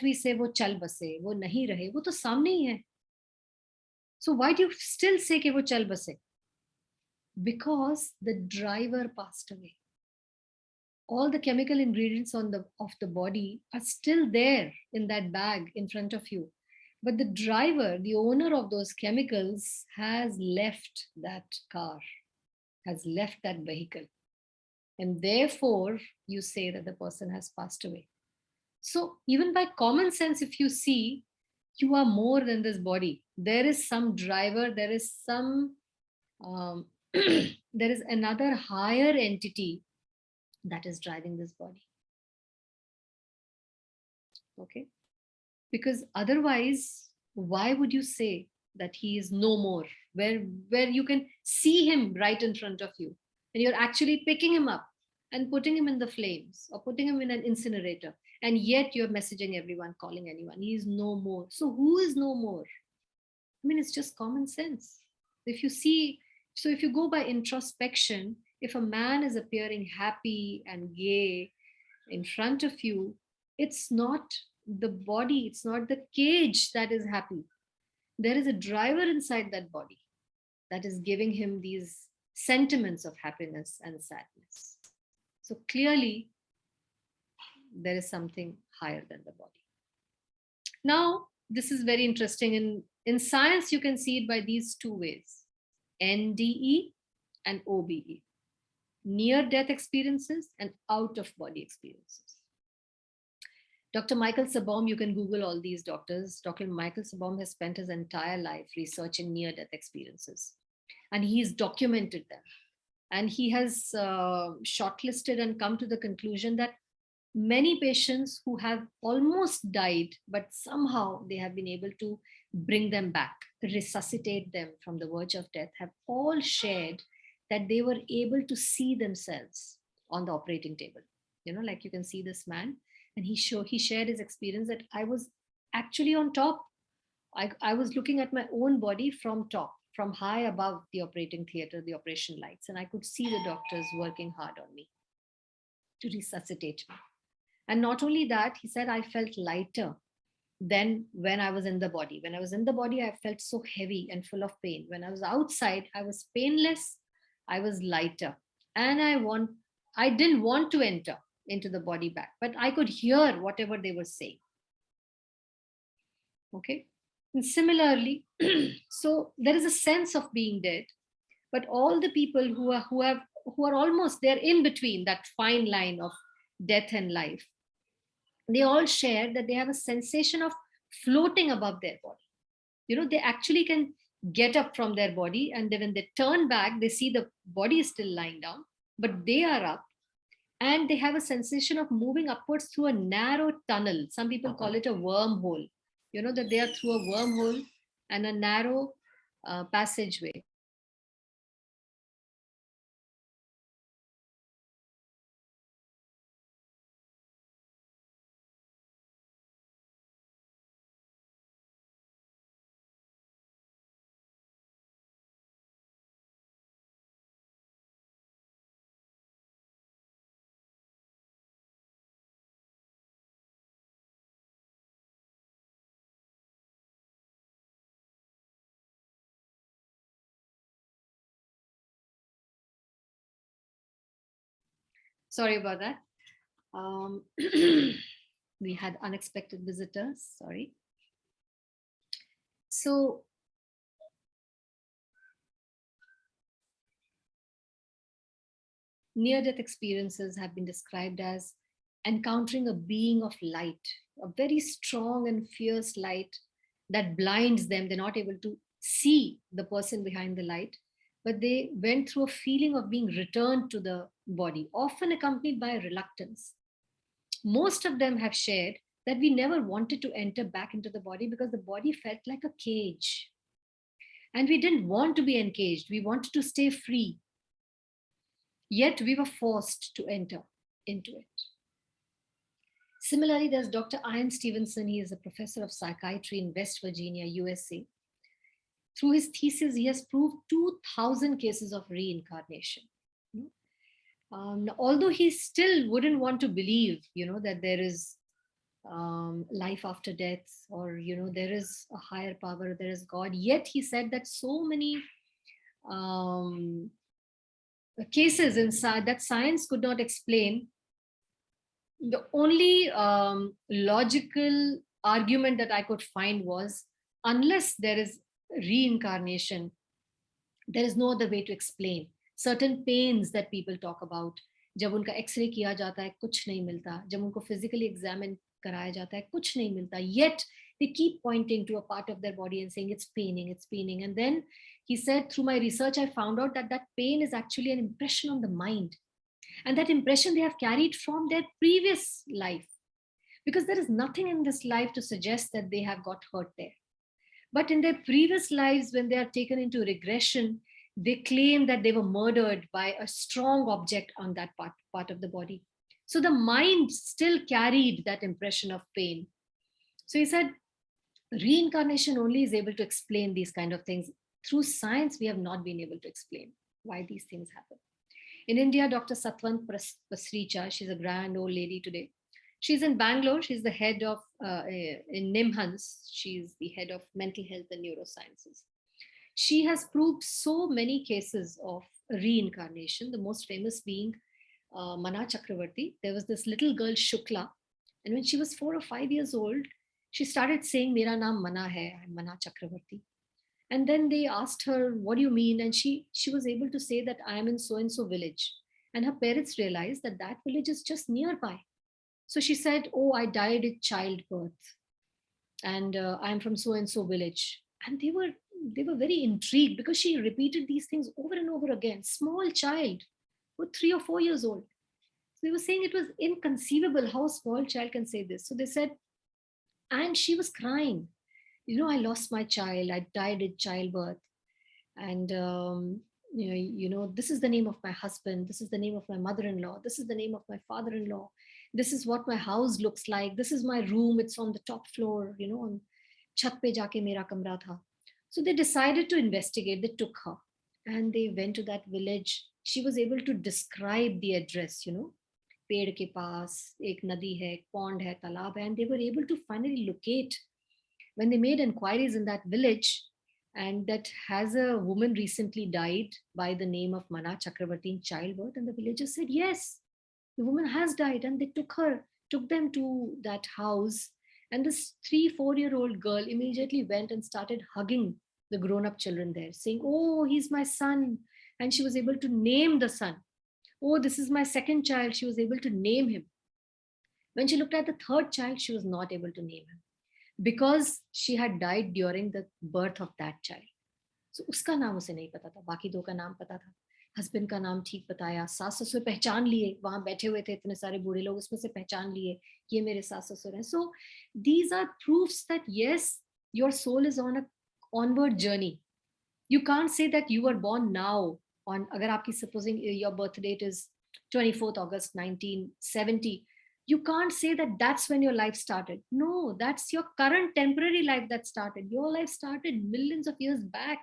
we say, wo chal base, wo nahi rahe, wo to samne hi hai. So why do you still say ke wo chal base? Because the driver passed away. All the chemical ingredients of the body are still there in that bag in front of you. But the driver, the owner of those chemicals, has left that car, has left that vehicle. And therefore, you say that the person has passed away. So even by common sense, if you see, you are more than this body. There is some driver, there is some, there is another higher entity that is driving this body. Okay? Because otherwise, why would you say that he is no more, where you can see him right in front of you, and you're actually picking him up and putting him in the flames or putting him in an incinerator, and yet you're messaging everyone, calling anyone, he is no more. So who is no more? I mean, it's just common sense. If you see, so if you go by introspection, if a man is appearing happy and gay in front of you, it's not the body, it's not the cage that is happy. There is a driver inside that body that is giving him these sentiments of happiness and sadness. So clearly, there is something higher than the body. Now, this is very interesting. In science, you can see it by these 2 ways. NDE and OBE, near-death experiences and out-of-body experiences. Dr. Michael Sabom, you can Google all these doctors. Dr. Michael Sabom has spent his entire life researching near-death experiences, and he's documented them. And he has shortlisted and come to the conclusion that many patients who have almost died, but somehow they have been able to bring them back, resuscitate them from the verge of death, have all shared that they were able to see themselves on the operating table. You know, like you can see this man, and he shared his experience that I was actually on top. I was looking at my own body from top, from high above the operating theater, the operation lights, and I could see the doctors working hard on me to resuscitate me. And not only that, he said, I felt lighter than when I was in the body. When I was in the body, I felt so heavy and full of pain. When I was outside, I was painless, I was lighter. And I didn't want to enter into the body back, but I could hear whatever they were saying. Okay. And similarly, so there is a sense of being dead, but all the people who are almost, they're in between that fine line of death and life, they all share that they have a sensation of floating above their body. You know, they actually can get up from their body, and then when they turn back, they see the body is still lying down, but they are up, and they have a sensation of moving upwards through a narrow tunnel. Some people call it a wormhole. You know, that they are through a wormhole and a narrow passageway. Sorry about that. We had unexpected visitors, sorry. So near-death experiences have been described as encountering a being of light, a very strong and fierce light that blinds them. They're not able to see the person behind the light, but they went through a feeling of being returned to the body, often accompanied by reluctance. Most of them have shared that we never wanted to enter back into the body because the body felt like a cage. And we didn't want to be encaged. We wanted to stay free. Yet we were forced to enter into it. Similarly, there's Dr. Ian Stevenson. He is a professor of psychiatry in West Virginia, USA. Through his thesis, he has proved 2,000 cases of reincarnation. Although he still wouldn't want to believe, that there is life after death, or, there is a higher power, there is God. Yet he said that so many cases inside that science could not explain. The only logical argument that I could find was, unless there is reincarnation, there is no other way to explain certain pains that people talk about. जब उनका x ray किया जाता है कुछ नहीं मिलता, जब उनको physically examine कराया जाता है कुछ नहीं मिलता, yet they keep pointing to a part of their body and saying it's paining. And then he said, through my research, I found out that that pain is actually an impression on the mind. And that impression they have carried from their previous life, because there is nothing in this life to suggest that they have got hurt there. But in their previous lives, when they are taken into regression, they claim that they were murdered by a strong object on that part of the body. So the mind still carried that impression of pain. So he said, reincarnation only is able to explain these kind of things. Through science, we have not been able to explain why these things happen. In India, Dr. Satwant Pasricha, she's a grand old lady today. She's in Bangalore. She's the head of, in NIMHANS, she's the head of mental health and neurosciences. She has proved so many cases of reincarnation, the most famous being Mana Chakravarti. There was this little girl, Shukla, and when she was 4 or 5 years old, she started saying, Mera naam Mana hai, I'm Mana Chakravarti. And then they asked her, what do you mean? And she was able to say that I am in so and so village. And her parents realized that that village is just nearby. So she said, oh, I died at childbirth, and I'm from so and so village. And they were very intrigued because she repeated these things over and over again. Small child, who 3 or 4 years old. So they were saying it was inconceivable how a small child can say this. So they said, and she was crying. I lost my child. I died at childbirth, and this is the name of my husband. This is the name of my mother-in-law. This is the name of my father-in-law. This is what my house looks like. This is my room. It's on the top floor. On chat pe jaake mera kamra tha. So they decided to investigate. They took her, and they went to that village. She was able to describe the address. पेड़ के पास एक नदी है, pond है, तालाब है, and they were able to finally locate. When they made inquiries in that village, and that has a woman recently died by the name of Mana Chakravarti in childbirth, and the villagers said, yes, the woman has died, and they took them to that house, and this 3-4-year-old girl immediately went and started hugging the grown-up children there, saying, oh, he's my son, and she was able to name the son. Oh, this is my second child. She was able to name him. When she looked at the third child, she was not able to name him because she had died during the birth of that child. So उसका नाम उसे नहीं पता था, बाकी दो का नाम पता था. हस्बैंड का नाम ठीक बताया, सास ससुर पहचान लिए, वहां बैठे हुए थे इतने सारे बूढ़े लोग, उसमें से पहचान लिए ये मेरे सास ससुर हैं. So these are proofs that yes, your soul is on a onward journey. You can't say that you were born now on, agar aapki supposing your birth date is 24th August 1970, you can't say that that's when your life started. No, that's your current temporary life that started. Your life started millions of years back.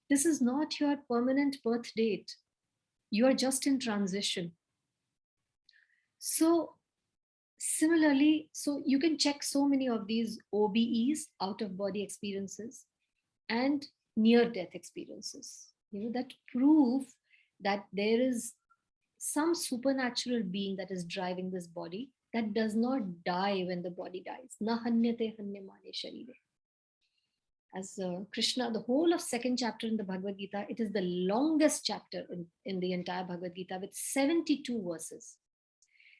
This is not your permanent birth date. You are just in transition. So similarly, so you can check so many of these OBEs, out of body experiences, and near death experiences, that prove that there is some supernatural being that is driving this body that does not die when the body dies. Na hanyate hanyamane sharire. As Krishna, the whole of second chapter in the Bhagavad Gita, it is the longest chapter in the entire Bhagavad Gita with 72 verses.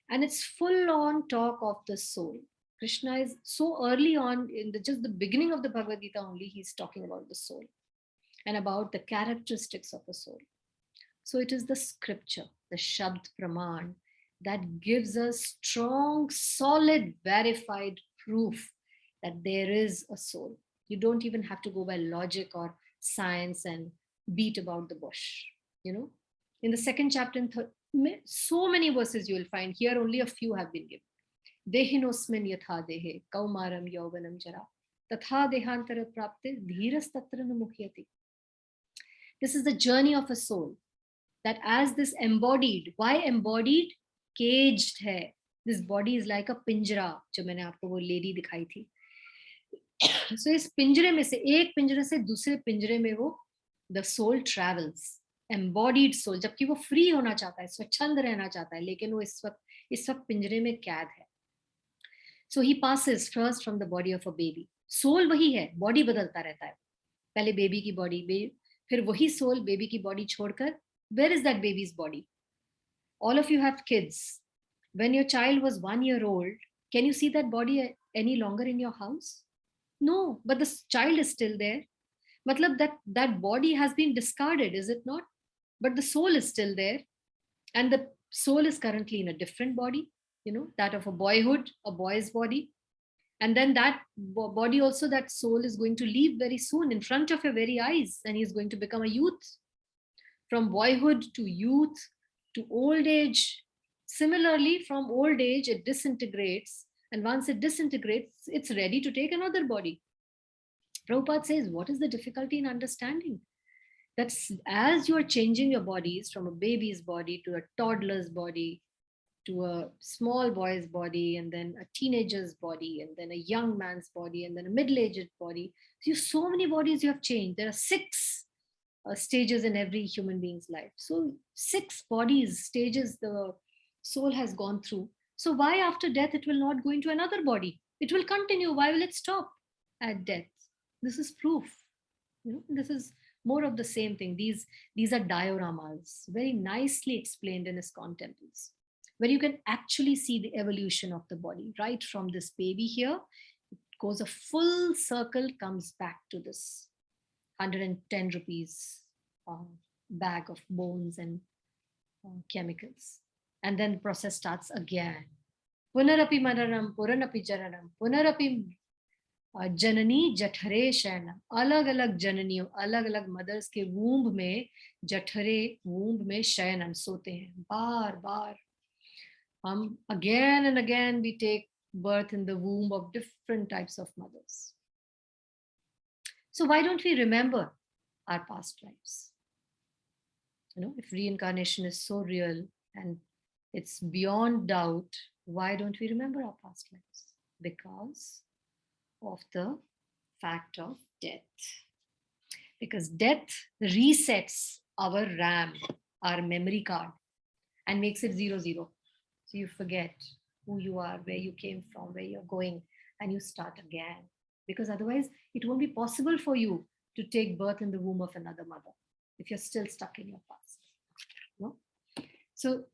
And it's full on talk of the soul. Krishna is so early on in just the beginning of the Bhagavad Gita only, he's talking about the soul and about the characteristics of the soul. So it is the scripture, the Shabd Praman, that gives us strong, solid, verified proof that there is a soul. You don't even have to go by logic or science and beat about the bush. In the second chapter, so many verses you will find. Here only a few have been given. Dehinosmin yatha dehe kaumaram yauvanam jara tatha dehantara prapte dhiras tatra namukhyati. This is the journey of a soul. That as this embodied, why embodied? Caged hai. This body is like a pinjra, जो मैंने आपको वो lady दिखाई थी. So इस पिंजरे में से एक पिंजरे से दूसरे पिंजरे में वो the soul travels. Embodied soul, जबकि वो free होना चाहता है, स्वच्छंद रहना चाहता है, लेकिन वो इस वक्त पिंजरे में कैद है. So he passes first from the body of a baby. Soul वही है, body बदलता रहता है. पहले baby की body, फिर वही soul baby की body छोड़कर, where is that baby's body? All of you have kids. When your child was 1 year old, can you see that body any longer in your house? No, but the child is still there. Matlab that body has been discarded, is it not? But the soul is still there. And the soul is currently in a different body, that of a boyhood, a boy's body. And then that body also, that soul is going to leave very soon in front of your very eyes, and he's going to become a youth. From boyhood to youth to old age. Similarly, from old age, it disintegrates. And once it disintegrates, it's ready to take another body. Prabhupada says, what is the difficulty in understanding? That as you are changing your bodies from a baby's body to a toddler's body, to a small boy's body, and then a teenager's body, and then a young man's body, and then a middle-aged body. So many bodies you have changed. There are 6 stages in every human being's life. So 6 bodies, stages the soul has gone through. So why after death it will not go into another body? It will continue. Why will it stop at death? This is proof You know, this is more of the same thing. These are dioramas, very nicely explained in ISKCON temples, where you can actually see the evolution of the body, right from this baby here, it goes a full circle, comes back to this 110 rupees bag of bones and chemicals. And then the process starts again. Punarapi manaram, puranapi janaram, punarapi जननी जठरे शयनम. अलग अलग जननियों, अलग अलग mother's के womb में, जठरे womb में शयनम, सोते हैं बार बार. हम again and again we take birth in the womb of different types of mothers. So why don't we remember our past lives? You know, if reincarnation is so real and it's beyond doubt, why don't we remember our past lives? Because of the fact of death. Because death resets our RAM, our memory card, and makes it 0, 0. So you forget who you are, where you came from, where you're going, and you start again. Because otherwise, it won't be possible for you to take birth in the womb of another mother if you're still stuck in your past. No? So,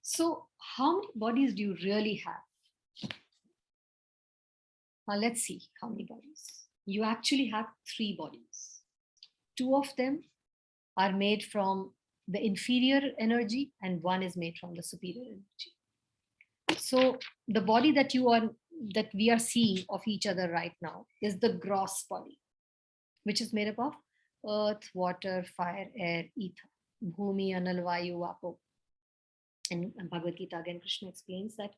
so how many bodies do you really have? Now let's see how many bodies. You actually have 3 bodies. 2 of them are made from the inferior energy and 1 is made from the superior energy. So the body that we are seeing of each other right now is the gross body, which is made up of earth, water, fire, air, ether, bhumi, anal, vayu, vapo. And Bhagavad Gita again, Krishna explains that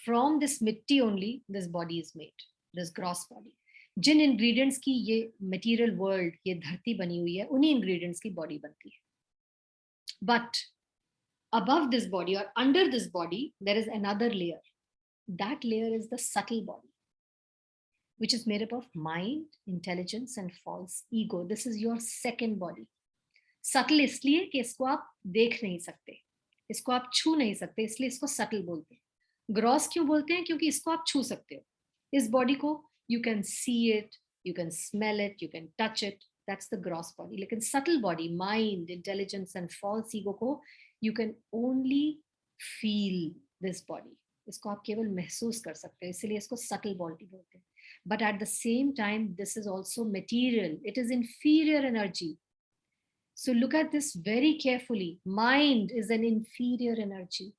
from this mitti only this body is made, this gross body. Jin ingredients की ये material world, ये धरती बनी हुई है, उन्हीं ingredients की body बनती है. But above this body or under this body, there is another layer. That layer is the subtle body, which is made up of mind, intelligence, and false ego. This is your second body. Subtle इसलिए कि इसको आप देख नहीं सकते, इसको आप छू नहीं सकते, इसलिए इसको subtle बोलते हैं. Gross क्यों बोलते हैं? क्योंकि इसको आप छू सकते हो. इस body को you can see it, you can smell it, you can touch it. That's the gross body. लेकिन subtle body, mind, intelligence, and false ego को you can only feel this body. इसको आप केवल महसूस कर सकते हैं, इसलिए इसको subtle body बोलते हैं. But at the same time, this is also material. It is inferior energy. So look at this very carefully. Mind is an inferior energy.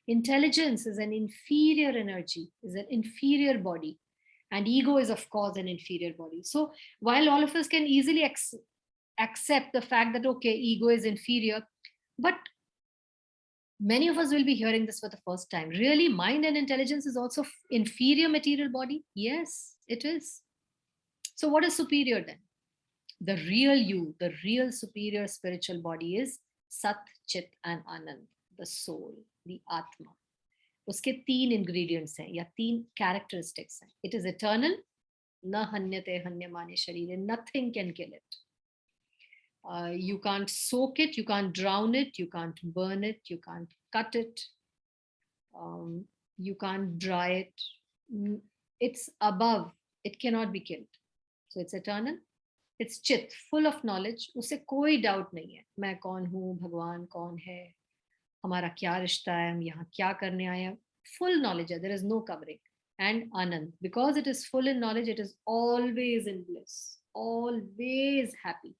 Intelligence is an inferior energy, is an inferior body. And ego is, of course, an inferior body. So while all of us can easily accept the fact that, okay, ego is inferior, but many of us will be hearing this for the first time. Really, mind and intelligence is also inferior material body? Yes, it is. So what is superior then? The real you, the real superior spiritual body is Sat, Chit, and Anand, the soul, the Atma. उसके 3 ingredients हैं या 3 characteristics हैं. It is eternal, न हन्यते हन्यमाने शरीरे, nothing can kill it. You can't soak it, you can't drown it, you can't burn it, you can't cut it, you can't dry it. It's above, it cannot be killed. So it's eternal. It's chit, full of knowledge. उसे कोई doubt नहीं है. मैं कौन हूँ, भगवान कौन है, हमारा क्या रिश्ता है, हम यहाँ क्या करने आए हैं. Full knowledge है. There is no covering. And Anand, because it is full in knowledge, it is always in bliss, always happy.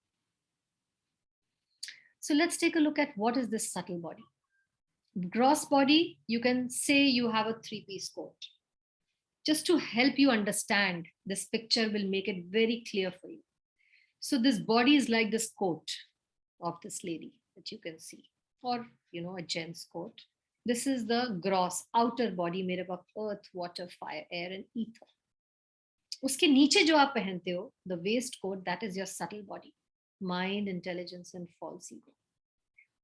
So let's take a look at what is this subtle body. Gross body, you can say you have a 3-piece coat. Just to help you understand, this picture will make it very clear for you. So this body is like this coat of this lady that you can see, or a gent's coat. This is the gross outer body made up of earth, water, fire, air, and ether. उसके नीचे जो आप पहनते हो, the waistcoat, that is your subtle body, mind, intelligence, and false ego.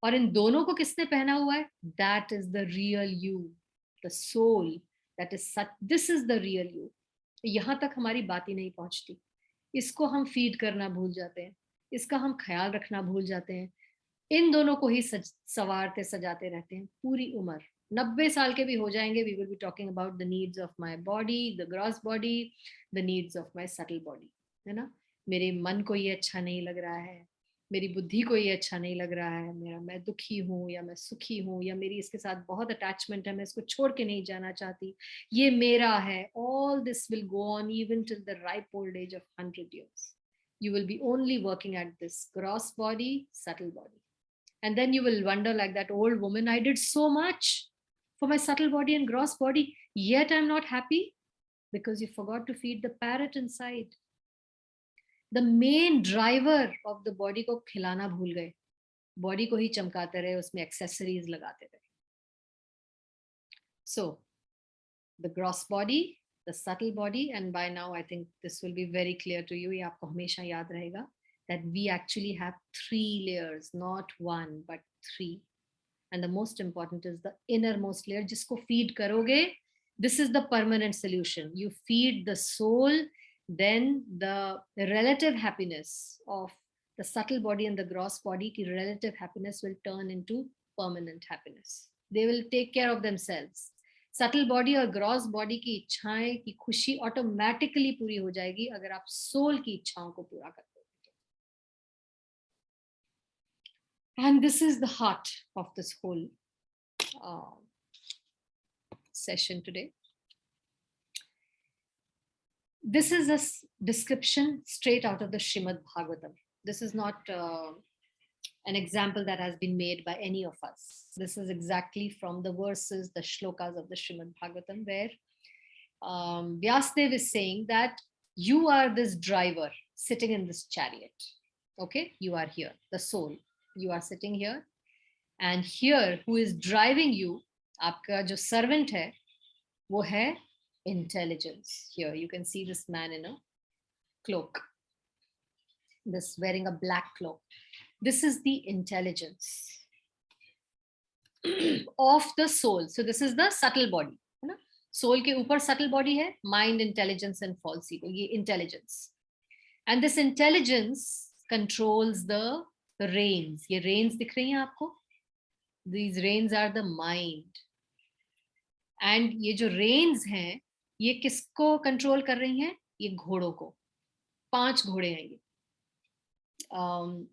और इन दोनों को किसने पहना हुआ है? That is the real you, the soul. That is such. This is the real you. यहाँ तक हमारी बात ही नहीं पहुंचती. इसको हम फीड करना भूल जाते हैं, इसका हम ख्याल रखना भूल जाते हैं. इन दोनों को ही सवारते सजाते रहते हैं पूरी उम्र. 90 साल के भी हो जाएंगे, we will be talking about the needs of my body, the gross body, the needs of my subtle body, है ना. मेरे मन को ये अच्छा नहीं लग रहा है, मेरी बुद्धि को ये अच्छा नहीं लग रहा है, मैं दुखी हूँ या मैं सुखी हूँ, या मेरी इसके साथ बहुत अटैचमेंट है, मैं इसको छोड़ के नहीं जाना चाहती, ये मेरा है. All this will go on even till the ripe old age of 100 years. You will be only working at this gross body, subtle body. And then you will wonder, like that old woman, I did so much for my subtle body and gross body, yet I'm not happy, because you forgot to feed the parrot inside. The main driver of the body को खिलाना भूल गए, body को ही चमकाते रहे, उसमें accessories लगाते रहे. So the gross body, the subtle body, and by now I think this will be very clear to you, ये आपको हमेशा याद रहेगा, that we actually have 3 layers, not 1 but 3. And the most important is the innermost layer, जिसको feed करोगे, this is the permanent solution. You feed the soul, then the relative happiness of the subtle body and the gross body की relative happiness will turn into permanent happiness. They will take care of themselves. Subtle body और gross body की इच्छाएं की खुशी automatically पूरी हो जाएगी अगर आप soul की इच्छाओं को पूरा करते हो. And this is the heart of this whole session today. This is a description straight out of the Srimad Bhagavatam. This is not an example that has been made by any of us. This is exactly from the verses, the shlokas of the Srimad Bhagavatam, where Vyasdev is saying that you are this driver sitting in this chariot. Okay, you are here, the soul. You are sitting here, and here who is driving you, आपका जो servant है, वो है intelligence. Here you can see this man in a cloak, this wearing a black cloak. This is the intelligence of the soul. So this is the subtle body, है ना? Soul के ऊपर subtle body है, mind, intelligence and false ego. ये intelligence, and this intelligence controls the reins. ये reins दिख रही हैं आपको? These reins are the mind. And ये जो reins हैं, ये किसको control कर रही हैं? ये घोड़ों को. 5 घोड़े हैं ये.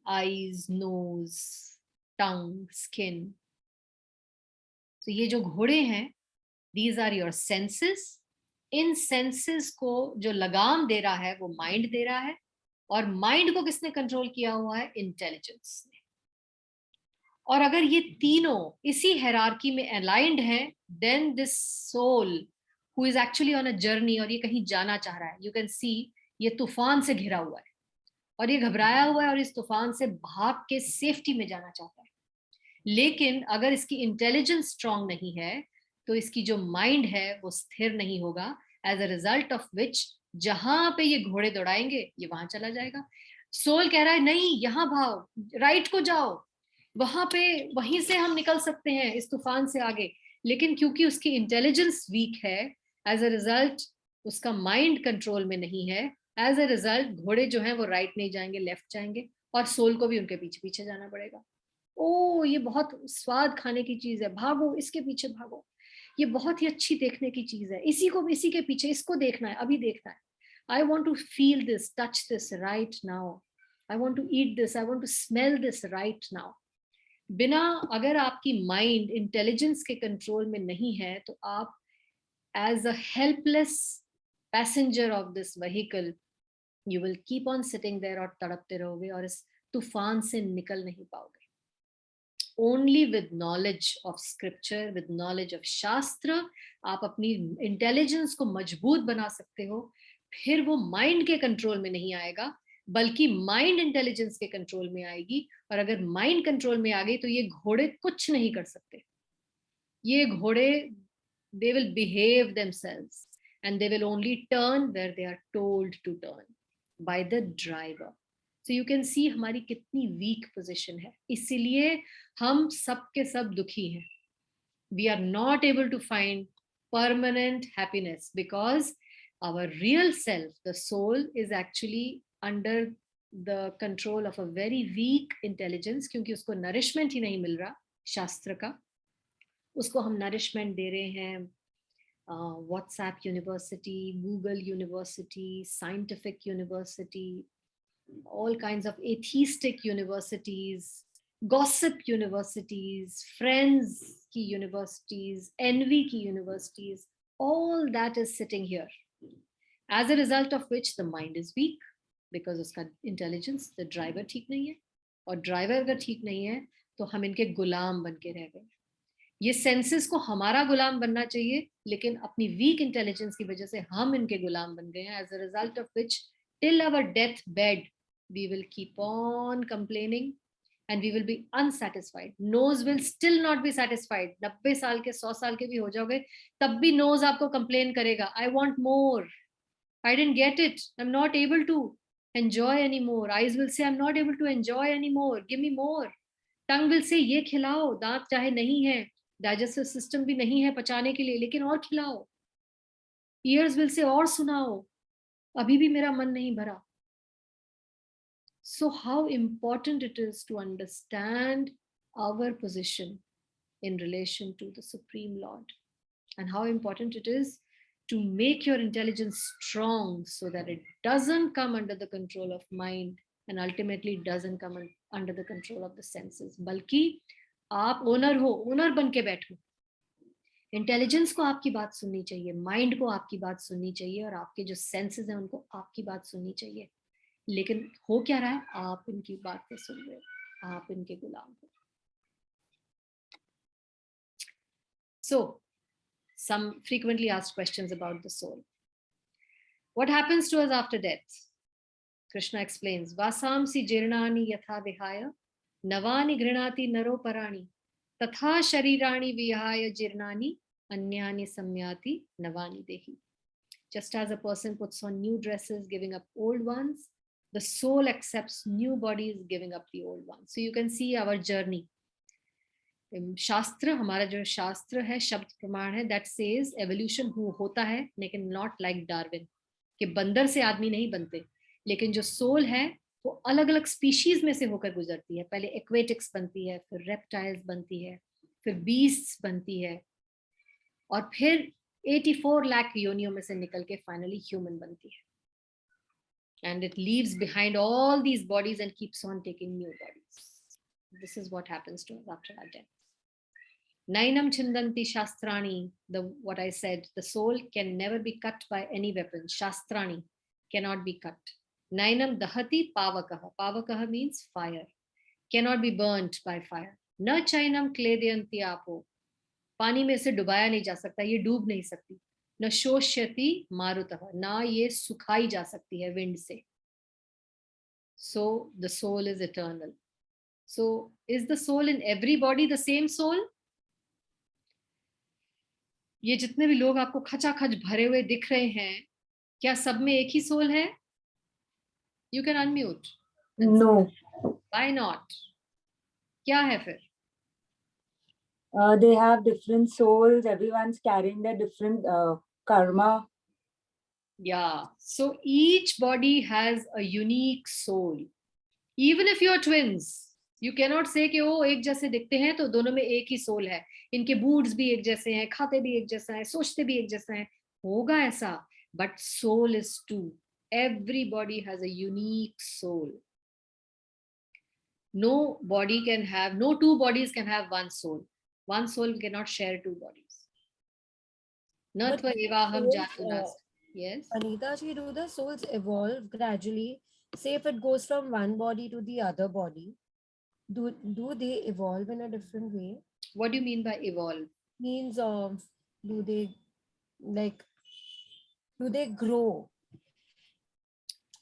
Eyes, nose, tongue, skin. So ये जो घोड़े हैं, these are your senses. In senses को जो लगाम दे रहा है, वो mind दे रहा है. और माइंड को किसने कंट्रोल किया हुआ है? इंटेलिजेंस ने. और अगर ये तीनों इसी हायरार्की में अलाइंड हैं, then this soul who is actually on a journey, और ये कहीं जाना चाह रहा है, यू कैन सी ये तूफान से घिरा हुआ है और ये घबराया हुआ है और इस तूफान से भाग के सेफ्टी में जाना चाहता है. लेकिन अगर इसकी इंटेलिजेंस स्ट्रांग नहीं है तो इसकी जो माइंड है वो स्थिर नहीं होगा, as a result of which जहां पे ये घोड़े दौड़ाएंगे ये वहां चला जाएगा. सोल कह रहा है नहीं, यहाँ भाओ, राइट को जाओ, वहां पे वहीं से हम निकल सकते हैं इस तूफान से आगे. लेकिन क्योंकि उसकी इंटेलिजेंस वीक है, एज अ रिजल्ट उसका माइंड कंट्रोल में नहीं है, एज अ रिजल्ट घोड़े जो हैं वो राइट नहीं जाएंगे, लेफ्ट जाएंगे, और सोल को भी उनके पीछे पीछे जाना पड़ेगा. ओ ये बहुत स्वाद खाने की चीज है, भागो इसके पीछे भागो, ये बहुत ही अच्छी देखने की चीज है, इसी को इसी के पीछे, इसको देखना है, अभी देखना है. I want to feel this, touch this right now, I want to eat this, I want to smell this right now. बिना, अगर आपकी माइंड इंटेलिजेंस के कंट्रोल में नहीं है तो आप as a helpless passenger of this vehicle you will keep on sitting there और तड़पते रहोगे और इस तूफान से निकल नहीं पाओगे. Only with knowledge of scripture, with knowledge of शास्त्र, आप अपनी इंटेलिजेंस को मजबूत बना सकते हो. फिर वो माइंड के कंट्रोल में नहीं आएगा, बल्कि माइंड इंटेलिजेंस के कंट्रोल में आएगी. और अगर माइंड कंट्रोल में आ गई तो ये घोड़े कुछ नहीं कर सकते. ये घोड़े, they will behave themselves and they will only turn where they are told to turn by the driver. So you can see हमारी कितनी वीक पोजीशन है, इसीलिए हम सब के सब दुखी हैं. We are not able to find permanent happiness because our real self, the soul, is actually under the control of a very weak intelligence, क्योंकि उसको nourishment ही नहीं मिल रहा शास्त्र का. उसको हम नरिशमेंट दे रहे हैं. WhatsApp University, Google University, Scientific University, all kinds of atheistic universities, gossip universities, friends ki universities, envy ki universities, all that is sitting here. As a result of which the mind is weak because uska intelligence, the driver ठीक नहीं है, और driver अगर ठीक नहीं है तो हम इनके गुलाम बन के रह गए. ये सेंसेस को हमारा गुलाम बनना चाहिए, लेकिन अपनी वीक इंटेलिजेंस की वजह से हम इनके गुलाम बन गए हैं. As a result of which till our death bed we will keep on complaining and we will be unsatisfied. Nose will still not be satisfied. 90 साल के 100 साल के भी हो जाओगे तब भी nose आपको complain करेगा. I want more. I didn't get it. I'm not able to enjoy anymore. Eyes will say I'm not able to enjoy anymore. Give me more. Tongue will say ये खिलाओ. दांत चाहे नहीं है, डाइजेस्टिव सिस्टम भी नहीं है पचाने के लिए, लेकिन और खिलाओ. Ears will say और सुनाओ. अभी भी मेरा मन नहीं भरा. So how important it is to understand our position in relation to the Supreme Lord, and how important it is to make your intelligence strong so that it doesn't come under the control of mind and ultimately doesn't come under the control of the senses. बल्कि आप owner हो, owner बन के बैठो. Intelligence को आपकी बात सुननी चाहिए, माइंड को आपकी बात सुननी चाहिए, और आपके जो सेंसेस हैं उनको आपकी बात सुननी चाहिए. लेकिन हो क्या रहा है, आप इनकी बातें सुन रहे हो, आप इनके गुलाम हो. So, some frequently asked questions about the soul. What happens to us after death? Krishna explains, Vasamsi jirnani yatha vihaya, navani grinati naro parani, tatha sharirani vihaya jirnani, anyani samyati navani dehi. Just as a person puts on new dresses, giving up old ones, the soul accepts new bodies, giving up the old ones. So you can see our journey. शास्त्र, हमारा जो शास्त्र है, शब्द प्रमाण है, that says evolution होता है, लेकिन not like Darwin, कि बंदर से आदमी नहीं बनते, लेकिन जो सोल है वो अलग अलग स्पीशीज में से होकर गुजरती है. पहले एक्वेटिक्स बनती है, फिर रेप्टाइल्स बनती है, फिर बीस्ट्स बनती है, और फिर 84 लाख योनियों में से निकल के फाइनली ह्यूमन बनती है. And it leaves behind all these bodies and keeps on taking new bodies. This is what happens to us after our death. Nainam chindanti shastrani, what I said, the soul can never be cut by any weapon. Shastrani cannot be cut. Nainam dahati pavakaha. Pavakaha means fire. Cannot be burnt by fire. Na chainam kledyanti apo. पानी में से डुबाया नहीं जा सकता, ये डूब नहीं सकती. न शोष्यति मारुतः, ना ये सुखाई जा सकती है विंड से. So the soul is eternal. So is the soul in every body the same soul? ये जितने भी लोग आपको खचाखच भरे हुए दिख रहे हैं, क्या सब में एक ही सोल है? You can unmute. No. Why not? क्या है फिर? They have different souls. Everyone's carrying their different karma. Yeah. So each body has a unique soul. Even if you are twins, you cannot say कि वो एक जैसे दिखते हैं तो दोनों में एक ही सोल है. इनके बूट्स भी एक जैसे हैं, खाते भी एक जैसा है, सोचते भी एक जैसा है. होगा ऐसा. But soul is two. Everybody has a unique soul. No two bodies can have one soul. One soul cannot share two bodies. Natva evaham jatunas. Yes. Anita ji, do the souls evolve gradually? Say if it goes from one body to the other body, do they evolve in a different way? What do you mean by evolve? Means do they grow?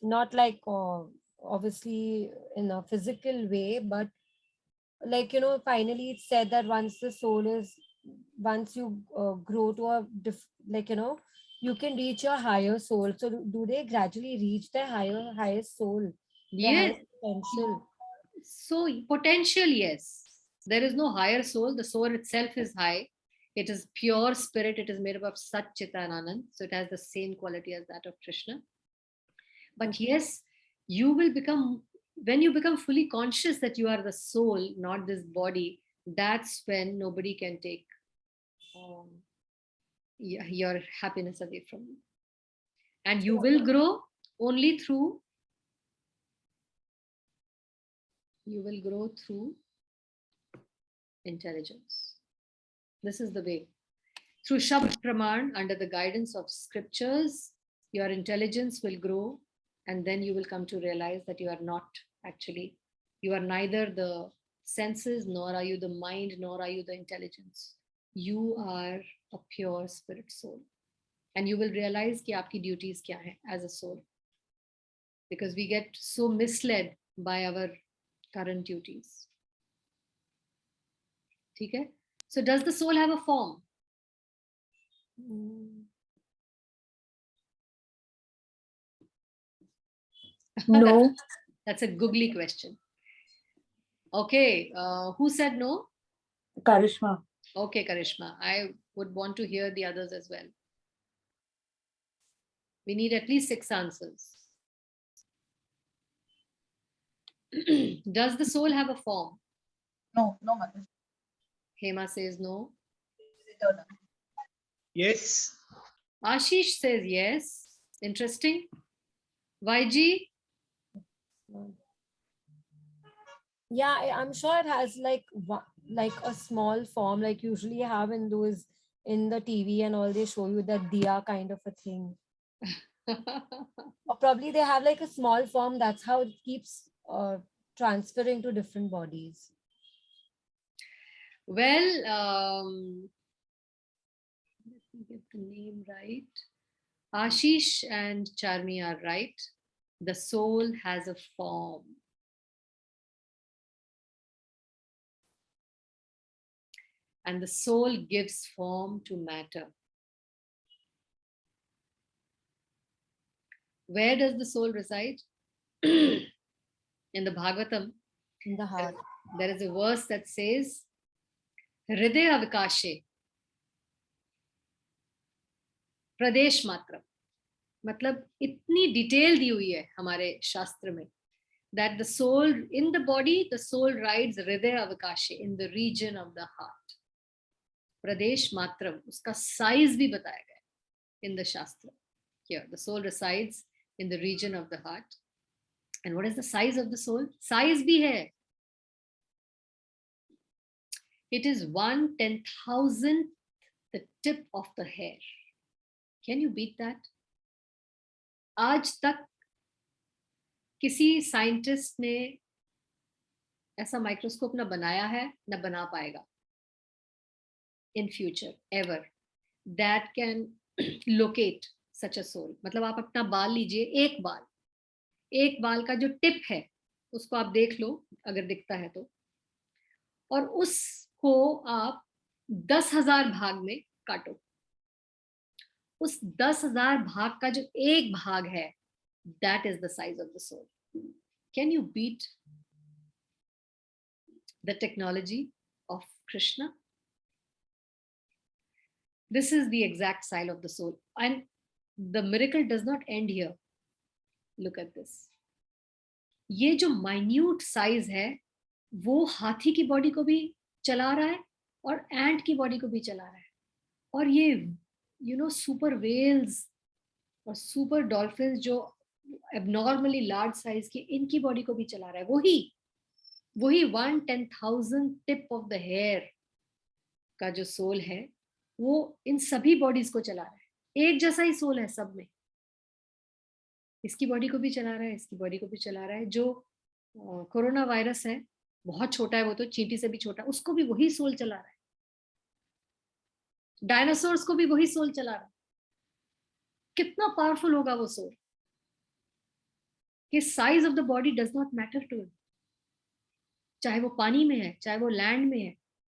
Not like obviously in a physical way, but like, finally it's said that once you grow to a you can reach your higher soul. So do they gradually reach their highest soul? Their Yes. highest potential? So potential, yes. There is no higher soul. The soul itself is high. It is pure spirit. It is made up of Sat, Chit and Anand. So it has the same quality as that of Krishna. But yes, when you become fully conscious that you are the soul, not this body, that's when nobody can take your happiness away from you. And you will grow only through, intelligence. This is the way. Through Shabd Praman, under the guidance of scriptures, your intelligence will grow, and then you will come to realize that you are not actually, you are neither the senses, nor are you the mind, nor are you the intelligence. You are a pure spirit soul. And you will realize कि आपकी duties क्या हैं as a soul. Because we get so misled by our current duties. ठीक है? So does the soul have a form? No. That's a googly question. Okay, who said no? Karishma. Okay, Karishma, I would want to hear the others as well. We need at least 6 answers. Does the soul have a form? No, no, mother. Hema says no. Yes. Ashish says yes. Interesting. YG? Yeah, I'm sure it has like like a small form, like usually you have in those in the TV and all, they show you that diya kind of a thing. Or probably they have like a small form, that's how it keeps transferring to different bodies. Well, let me get the name right. Ashish and Charmi are right. The soul has a form. And the soul gives form to matter. Where does the soul reside? In the Bhagavatam, In the heart. there is a verse that says, Hridaya Vikashe, Pradesh Matram. मतलब इतनी detail दी हुई है हमारे शास्त्र में that the soul in the body, the soul rides Hridaya Vikashe in the region of the heart. Pradesh Matram, उसका size भी बताया गया in the Shastra. Here, the soul resides in the region of the heart. And what is the size of the soul? Size bhi hai. It is 1/10,000th the tip of the hair. Can you beat that? आज तक किसी scientist ने ऐसा microscope ना बनाया है ना बना पाएगा in future ever that can locate such a soul. मतलब आप अपना बाल लीजिए, एक बाल का जो टिप है उसको आप देख लो अगर दिखता है तो, और उसको आप 10,000 भाग में काटो. उस 10,000 भाग का जो एक भाग है, that is the size of the soul. Can you beat the technology of Krishna? This is the exact size of the soul. And the miracle does not end here. Look at this. ये जो minute size है, वो हाथी की body को भी चला रहा है और एंट की बॉडी को भी चला रहा है. और ये सुपर वेल्स और सुपर डॉल्फिन्स जो abnormally large size की, इनकी बॉडी को भी चला रहा है. वही 1/10,000th tip of the hair का जो सोल है, वो इन सभी बॉडीज को चला रहा है. एक जैसा ही सोल है सब में. इसकी बॉडी को भी चला रहा है, इसकी बॉडी को भी चला रहा है. जो कोरोना वायरस है, बहुत छोटा है, वो तो चींटी से भी छोटा, उसको भी वही सोल चला रहा है. डायनासोर्स को भी वही सोल चला रहा है. कितना पावरफुल होगा वो soul. His size of the body does not matter to him. चाहे वो पानी में है, चाहे वो लैंड में है,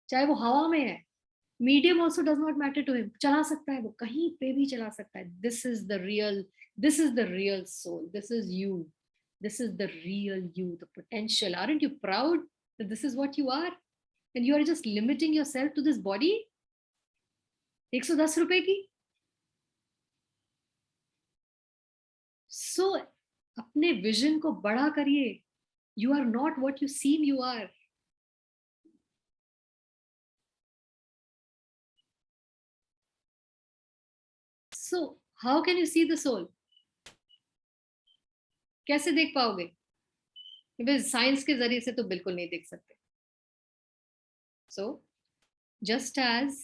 चाहे वो हवा में है. Medium also does not matter to him. चला सकता है, वो कहीं पे भी चला सकता है. This is the real soul. This is you. This is the real you, the potential. Aren't you proud that this is what you are? And you are just limiting yourself to this body? 110 रुपए की. So अपने vision को बड़ा करिए. You are not what you seem you are. How can you see the soul? कैसे देख पाओगे? Science के जरिए से तो बिल्कुल नहीं देख सकते. So just as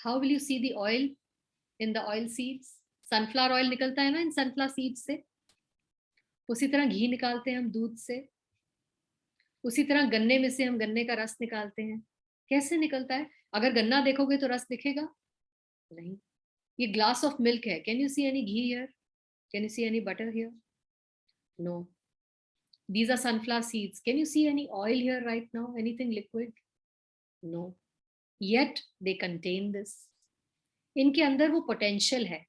how will you see the oil in the oil seeds? Sunflower oil निकलता है ना इन sunflower seeds से. उसी तरह घी निकालते हैं हम दूध से. उसी तरह गन्ने में से हम गन्ने का रस निकालते हैं. कैसे निकलता है? अगर गन्ना देखोगे तो रस दिखेगा नहीं. ये ग्लास ऑफ मिल्क है. Can you see any ghee here? Can you see any butter here? No. These are sunflower seeds. Can you see any oil here right now? Anything liquid? No. Yet they contain this. इनके अंदर वो potential है.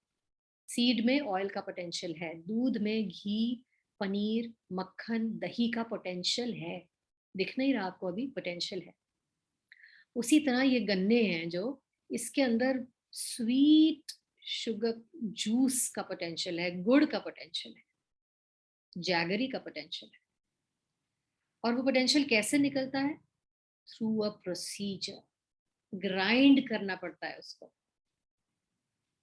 Seed में oil का potential है. दूध में घी, पनीर, मक्खन, दही का पोटेंशियल है. दिख नहीं रहा आपको अभी? पोटेंशियल है. उसी तरह ये गन्ने हैं जो इसके अंदर स्वीट शुगर जूस का पोटेंशियल है, गुड़ का पोटेंशियल है, जैगरी का पोटेंशियल है. और वो पोटेंशियल कैसे निकलता है? Through a procedure. ग्राइंड करना पड़ता है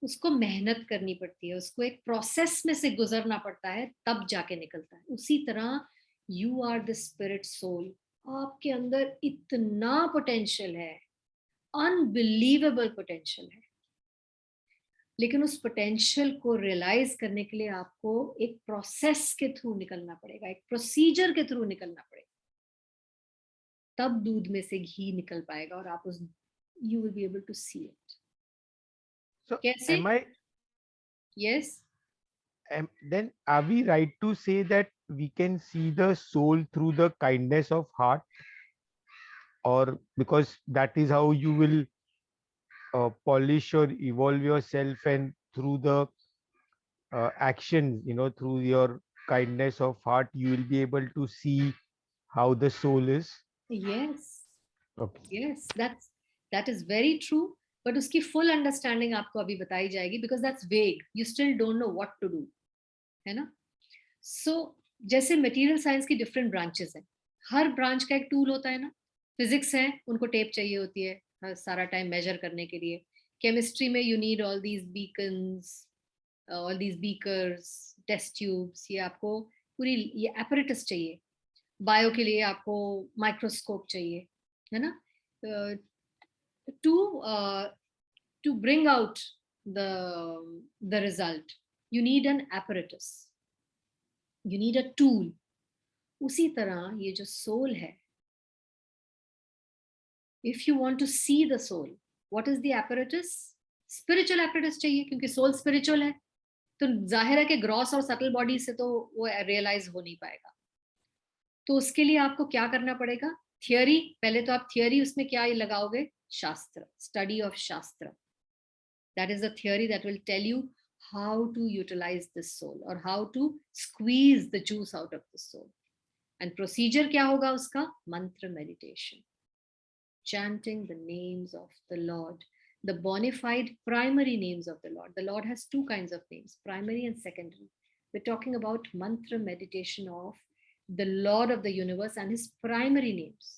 उसको मेहनत करनी पड़ती है, उसको एक प्रोसेस में से गुजरना पड़ता है, तब जाके निकलता है. उसी तरह you are the spirit soul. आपके अंदर इतना पोटेंशियल है, अनबिलीवेबल पोटेंशियल है, लेकिन उस पोटेंशियल को रियलाइज करने के लिए आपको एक प्रोसेस के थ्रू निकलना पड़ेगा, एक प्रोसीजर के थ्रू निकलना पड़ेगा. तब दूध में से घी निकल पाएगा और आप उस you will be able to see it. So कैसे? am I Yes. then are we right to say that we can see the soul through the kindness of heart, or because that is how you will polish or evolve yourself, and through the action, through your kindness of heart, you will be able to see how the soul is? Yes. Okay. Yes, that is very true. But उसकी full understanding आपको अभी बताई जाएगी, because that's vague. You still don't know what to do, है ना? So जैसे material science की different branches हैं, हर branch का एक tool होता है ना. Physics है, उनको tape चाहिए होती है सारा time measure करने के लिए. Chemistry में you need all these beacons, all these beakers, test tubes. ये आपको पूरी ये apparatus चाहिए. बायो के लिए आपको माइक्रोस्कोप चाहिए, है ना? To bring out the result, you need an apparatus, you need a tool. उसी तरह ये जो soul है, if you want to see the soul, what is the apparatus? Spiritual apparatus चाहिए, क्योंकि soul spiritual है. तो जाहिर है कि gross और subtle body से तो वो realize हो नहीं पाएगा. तो उसके लिए आपको क्या करना पड़ेगा? थियोरी. पहले तो आप थियोरी उसमें क्या लगाओगे? Shastra. Study of shastra. That is the theory that will tell you how to utilize this soul और how to squeeze the juice out of this soul. And procedure क्या होगा उसका? Mantra meditation. chanting the names of the Lord, the bona fide primary names of the Lord. The Lord has two kinds of names, primary and secondary. We're talking about mantra meditation of the Lord of the universe and his primary names.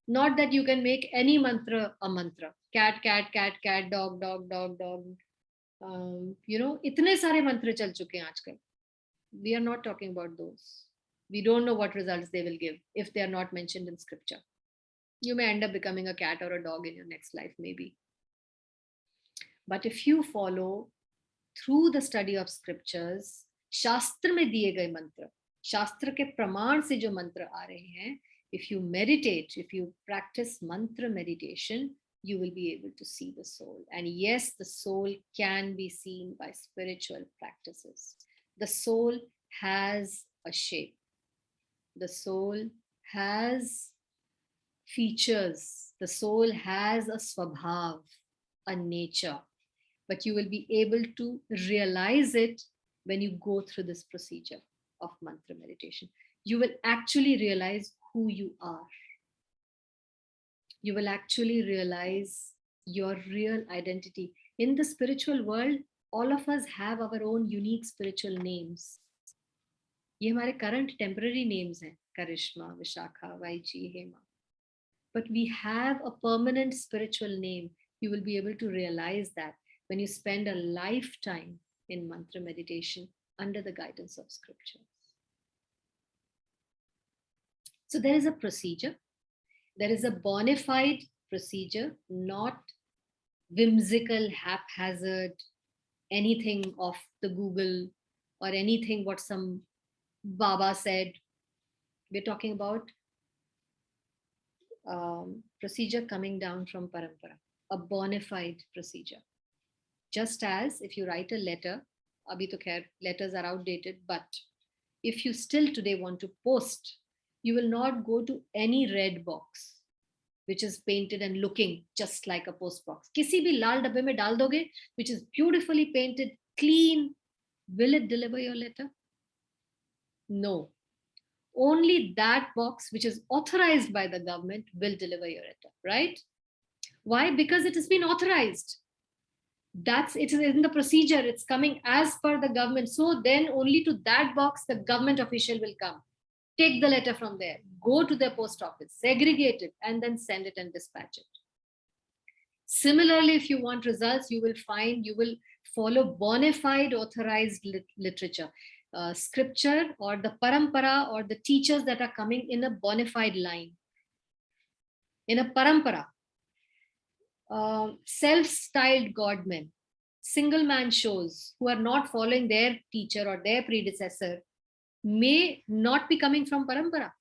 Not that you can make any mantra a mantra. Cat, cat, cat, cat, dog, dog, dog, dog. इतने सारे मंत्र चल चुके हैं आजकल. We are not talking about those. We don't know what results they will give if they are not mentioned in scripture. You may end up becoming a cat or a dog in your next life, maybe. But if you follow through the study of scriptures, शास्त्र में दिए गए मंत्र, शास्त्र के प्रमाण से जो मंत्र आ रहे हैं, if you meditate, if you practice mantra meditation, you will be able to see the soul. And yes, the soul can be seen by spiritual practices. The soul has a shape. The soul has features. The soul has a swabhav, a nature, but you will be able to realize it when you go through this procedure of mantra meditation. You will actually realize who you are. You will actually realize your real identity. In the spiritual world, all of us have our own unique spiritual names. ये हमारे current temporary names हैं, Karishma, Vishakha, Vaiji, Hema. But we have a permanent spiritual name. You will be able to realize that when you spend a lifetime in mantra meditation under the guidance of scriptures. So there is a procedure. There is a bona fide procedure, not whimsical, haphazard, anything off the Google or anything what some Baba said. We're talking about procedure coming down from parampara, a bona fide procedure. Just as if you write a letter, abhi to khair, letters are outdated, but if you still today want to post, you will not go to any red box which is painted and looking just like a post box. Kisi bhi laal dabbe mein dal doge, which is beautifully painted, clean, will it deliver your letter? No. Only that box which is authorized by the government will deliver your letter, right? Why? Because it has been authorized. It is in the procedure, it's coming as per the government. So then only to that box the government official will come. Take the letter from there, go to the post office, segregate it, and then send it and dispatch it. Similarly, if you want results, you will follow bona fide authorized literature, scripture or the parampara or the teachers that are coming in a bona fide line. In a parampara, self-styled godmen, single man shows who are not following their teacher or their predecessor may not be coming from parampara.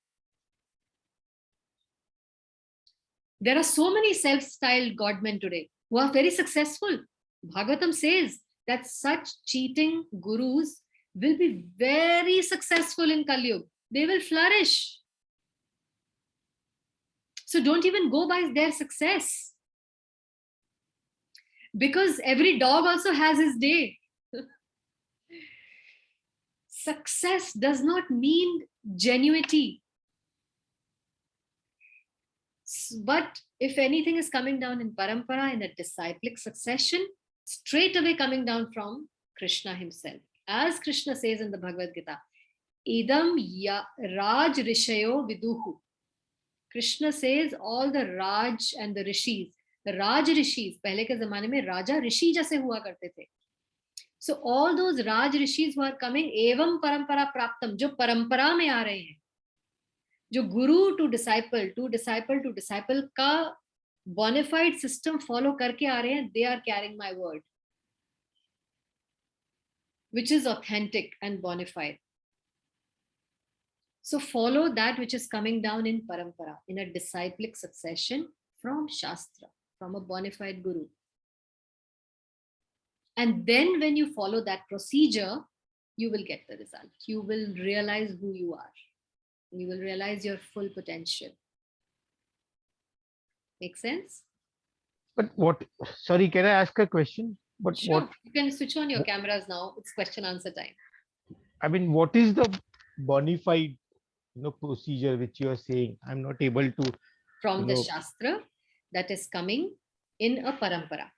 There are so many self-styled godmen today who are very successful. Bhagavatam says that such cheating gurus will be very successful in Kali Yuga. They will flourish. So don't even go by their success. Because every dog also has his day. Success does not mean genuinity. But if anything is coming down in parampara, in a disciplic succession, straight away coming down from Krishna himself. As Krishna says in the Bhagavad Gita, Idam Raj Rishayo Viduhu. Krishna says all the Raj and the Rishis, the Raj Rishis, pehle ke zamane mein Raja Rishi jaise hua karte the. So all those Raj Rishis who are coming, evam parampara praptam, jo parampara mein aa rahe hain, जो guru to disciple का bonafide system follow करके आ रहे हैं, they are carrying my word which is authentic and bona fide. So follow that which is coming down in parampara, in a disciplic succession from Shastra, from a bona fide guru. And then when you follow that procedure, you will get the result. You will realize who you are. You will realize your full potential. Make sense? But what, sorry, can I ask a question? But Sure. what, You can switch on your cameras now. It's question answer time. I mean, what is the bona fide, procedure which you are saying? I'm not able to. From the Shastra that is coming in a parampara,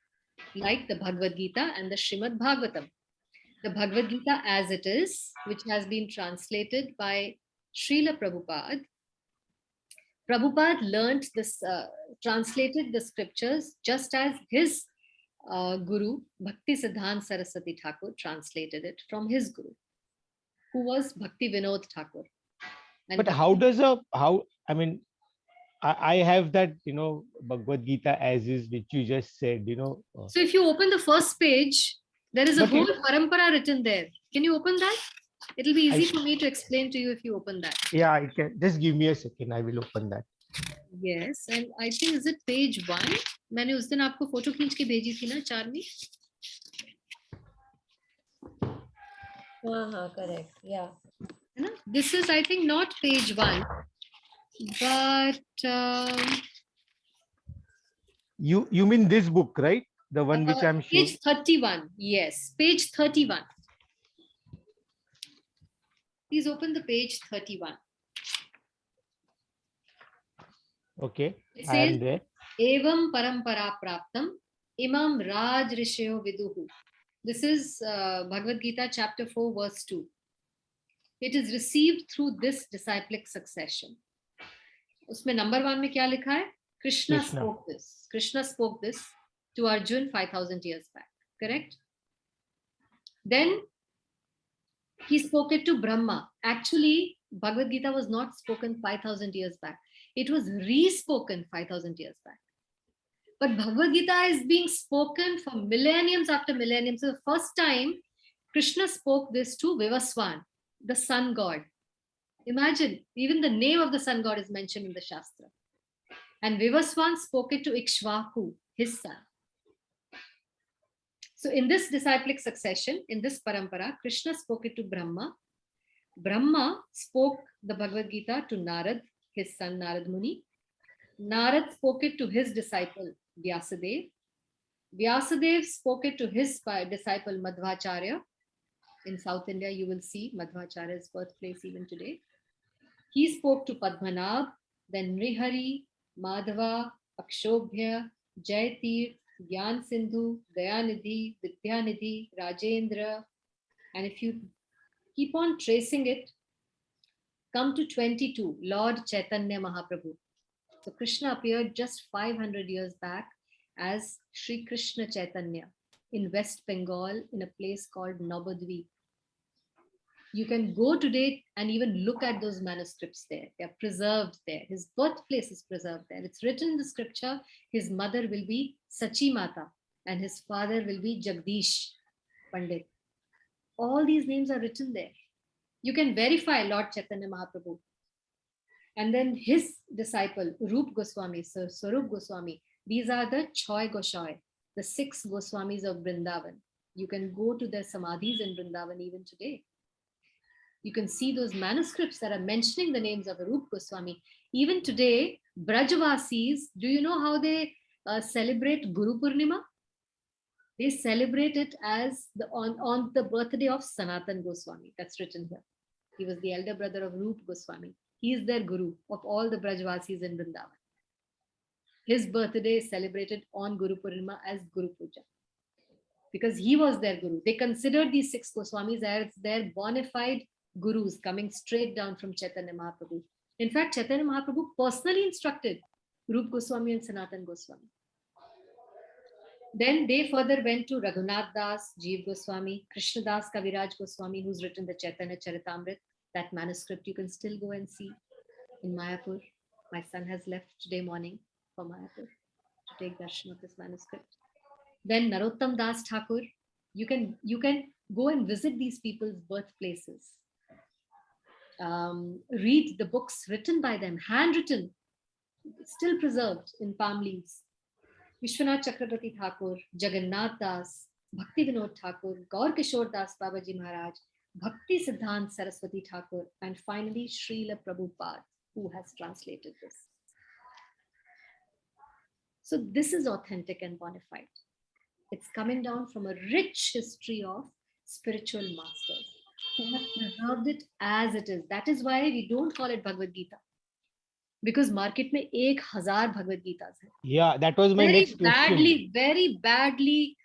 like the Bhagavad Gita and the Srimad Bhagavatam. The Bhagavad Gita as it is, which has been translated by Srila Prabhupada. Prabhupada learned this, translated the scriptures just as his guru, Bhakti Siddhanta Saraswati Thakur, translated it from his guru, who was Bhakti Vinod Thakur. And But how does I mean, I have that, Bhagavad Gita as is, which you just said, So if you open the first page, there is a But whole parampara written there. Can you open that? It'll be easy for me to explain to you if you open that. Yeah, I can. Just give me a second. I will open that. Yes, and I think is it page 1? मैंने उस दिन आपको photo खींच के भेजी थी ना Charmi? Correct. Yeah. है ना? This is I think not page 1, but You mean this book, right? The one which I'm showing. page 31. Yes, page 31. Please open the page 31. Okay, It I am says, there. Evam parampara praptam imam raj rishayo viduhu. This is Bhagavad Gita chapter 4 verse 2. It is received through this disciplic succession. उसमें number 1 में क्या लिखा है? Krishna spoke this. Krishna spoke this to Arjun 5,000 years back. Correct? Then he spoke it to Brahma. Actually, Bhagavad Gita was not spoken 5,000 years back. It was re-spoken 5,000 years back. But Bhagavad Gita is being spoken for millenniums after millennium. So the first time Krishna spoke this to Vivaswan, the sun god. Imagine, even the name of the sun god is mentioned in the Shastra. And Vivaswan spoke it to Ikshvaku, his son. So in this disciplic succession, in this parampara, Krishna spoke it to Brahma. Brahma spoke the Bhagavad Gita to Narad, his son Narad Muni. Narad spoke it to his disciple Vyasadev. Vyasadev spoke it to his disciple Madhvacharya. In South India, you will see Madhvacharya's birthplace even today. He spoke to Padmanabh, then Nrihari, Madhava, Akshobhya, Jaitir, Gyan Sindhu, Dayanidhi, Vidyanidhi, Rajendra. And if you keep on tracing it, come to 22, Lord Chaitanya Mahaprabhu. So Krishna appeared just 500 years back as Sri Krishna Chaitanya in West Bengal in a place called Navadvip. You can go today and even look at those manuscripts there. They are preserved there. His birthplace is preserved there. It's written in the scripture. His mother will be Sachi Mata and his father will be Jagdish Pandit. All these names are written there. You can verify Lord Chaitanya Mahaprabhu. And then his disciple, Rup Goswami, Sir Swarup Goswami. These are the Choi Goshoy, the 6 Goswamis of Vrindavan. You can go to their samadhis in Vrindavan even today. You can see those manuscripts that are mentioning the names of Rup Goswami. Even today, Brajvasis, do you know how they celebrate Guru Purnima? They celebrate it as on the birthday of Sanatan Goswami. That's written here. He was the elder brother of Rup Goswami. He is their guru of all the Brajvasis in Vrindavan. His birthday is celebrated on Guru Purnima as Guru Puja because he was their guru. They considered these 6 Goswamis as their bona fide gurus coming straight down from Chaitanya Mahaprabhu. In fact, Chaitanya Mahaprabhu personally instructed Rup Goswami and Sanatan Goswami. Then they further went to Raghunath Das, Jeev Goswami, Krishna Das Kaviraj Goswami, who's written the Chaitanya Charitamrit. That manuscript you can still go and see in Mayapur. My son has left today morning for Mayapur to take darshan of this manuscript. Then Narottam Das Thakur. You can go and visit these people's birthplaces. Read the books written by them, handwritten, still preserved in palm leaves. Vishwanath Chakrabarti Thakur, Jagannath Das, Bhakti Vinod Thakur, Gaur Kishore Das Babaji Maharaj, Bhakti Siddhant Saraswati Thakur, and finally Srila Prabhupada, who has translated this. So this is authentic and bona fide. It's coming down from a rich history of spiritual masters who have preserved it as it is. That is why we don't call it Bhagavad Gita. Because market mein 1,000 Bhagavad Gitas hai. Yeah, that was my next question. Very badly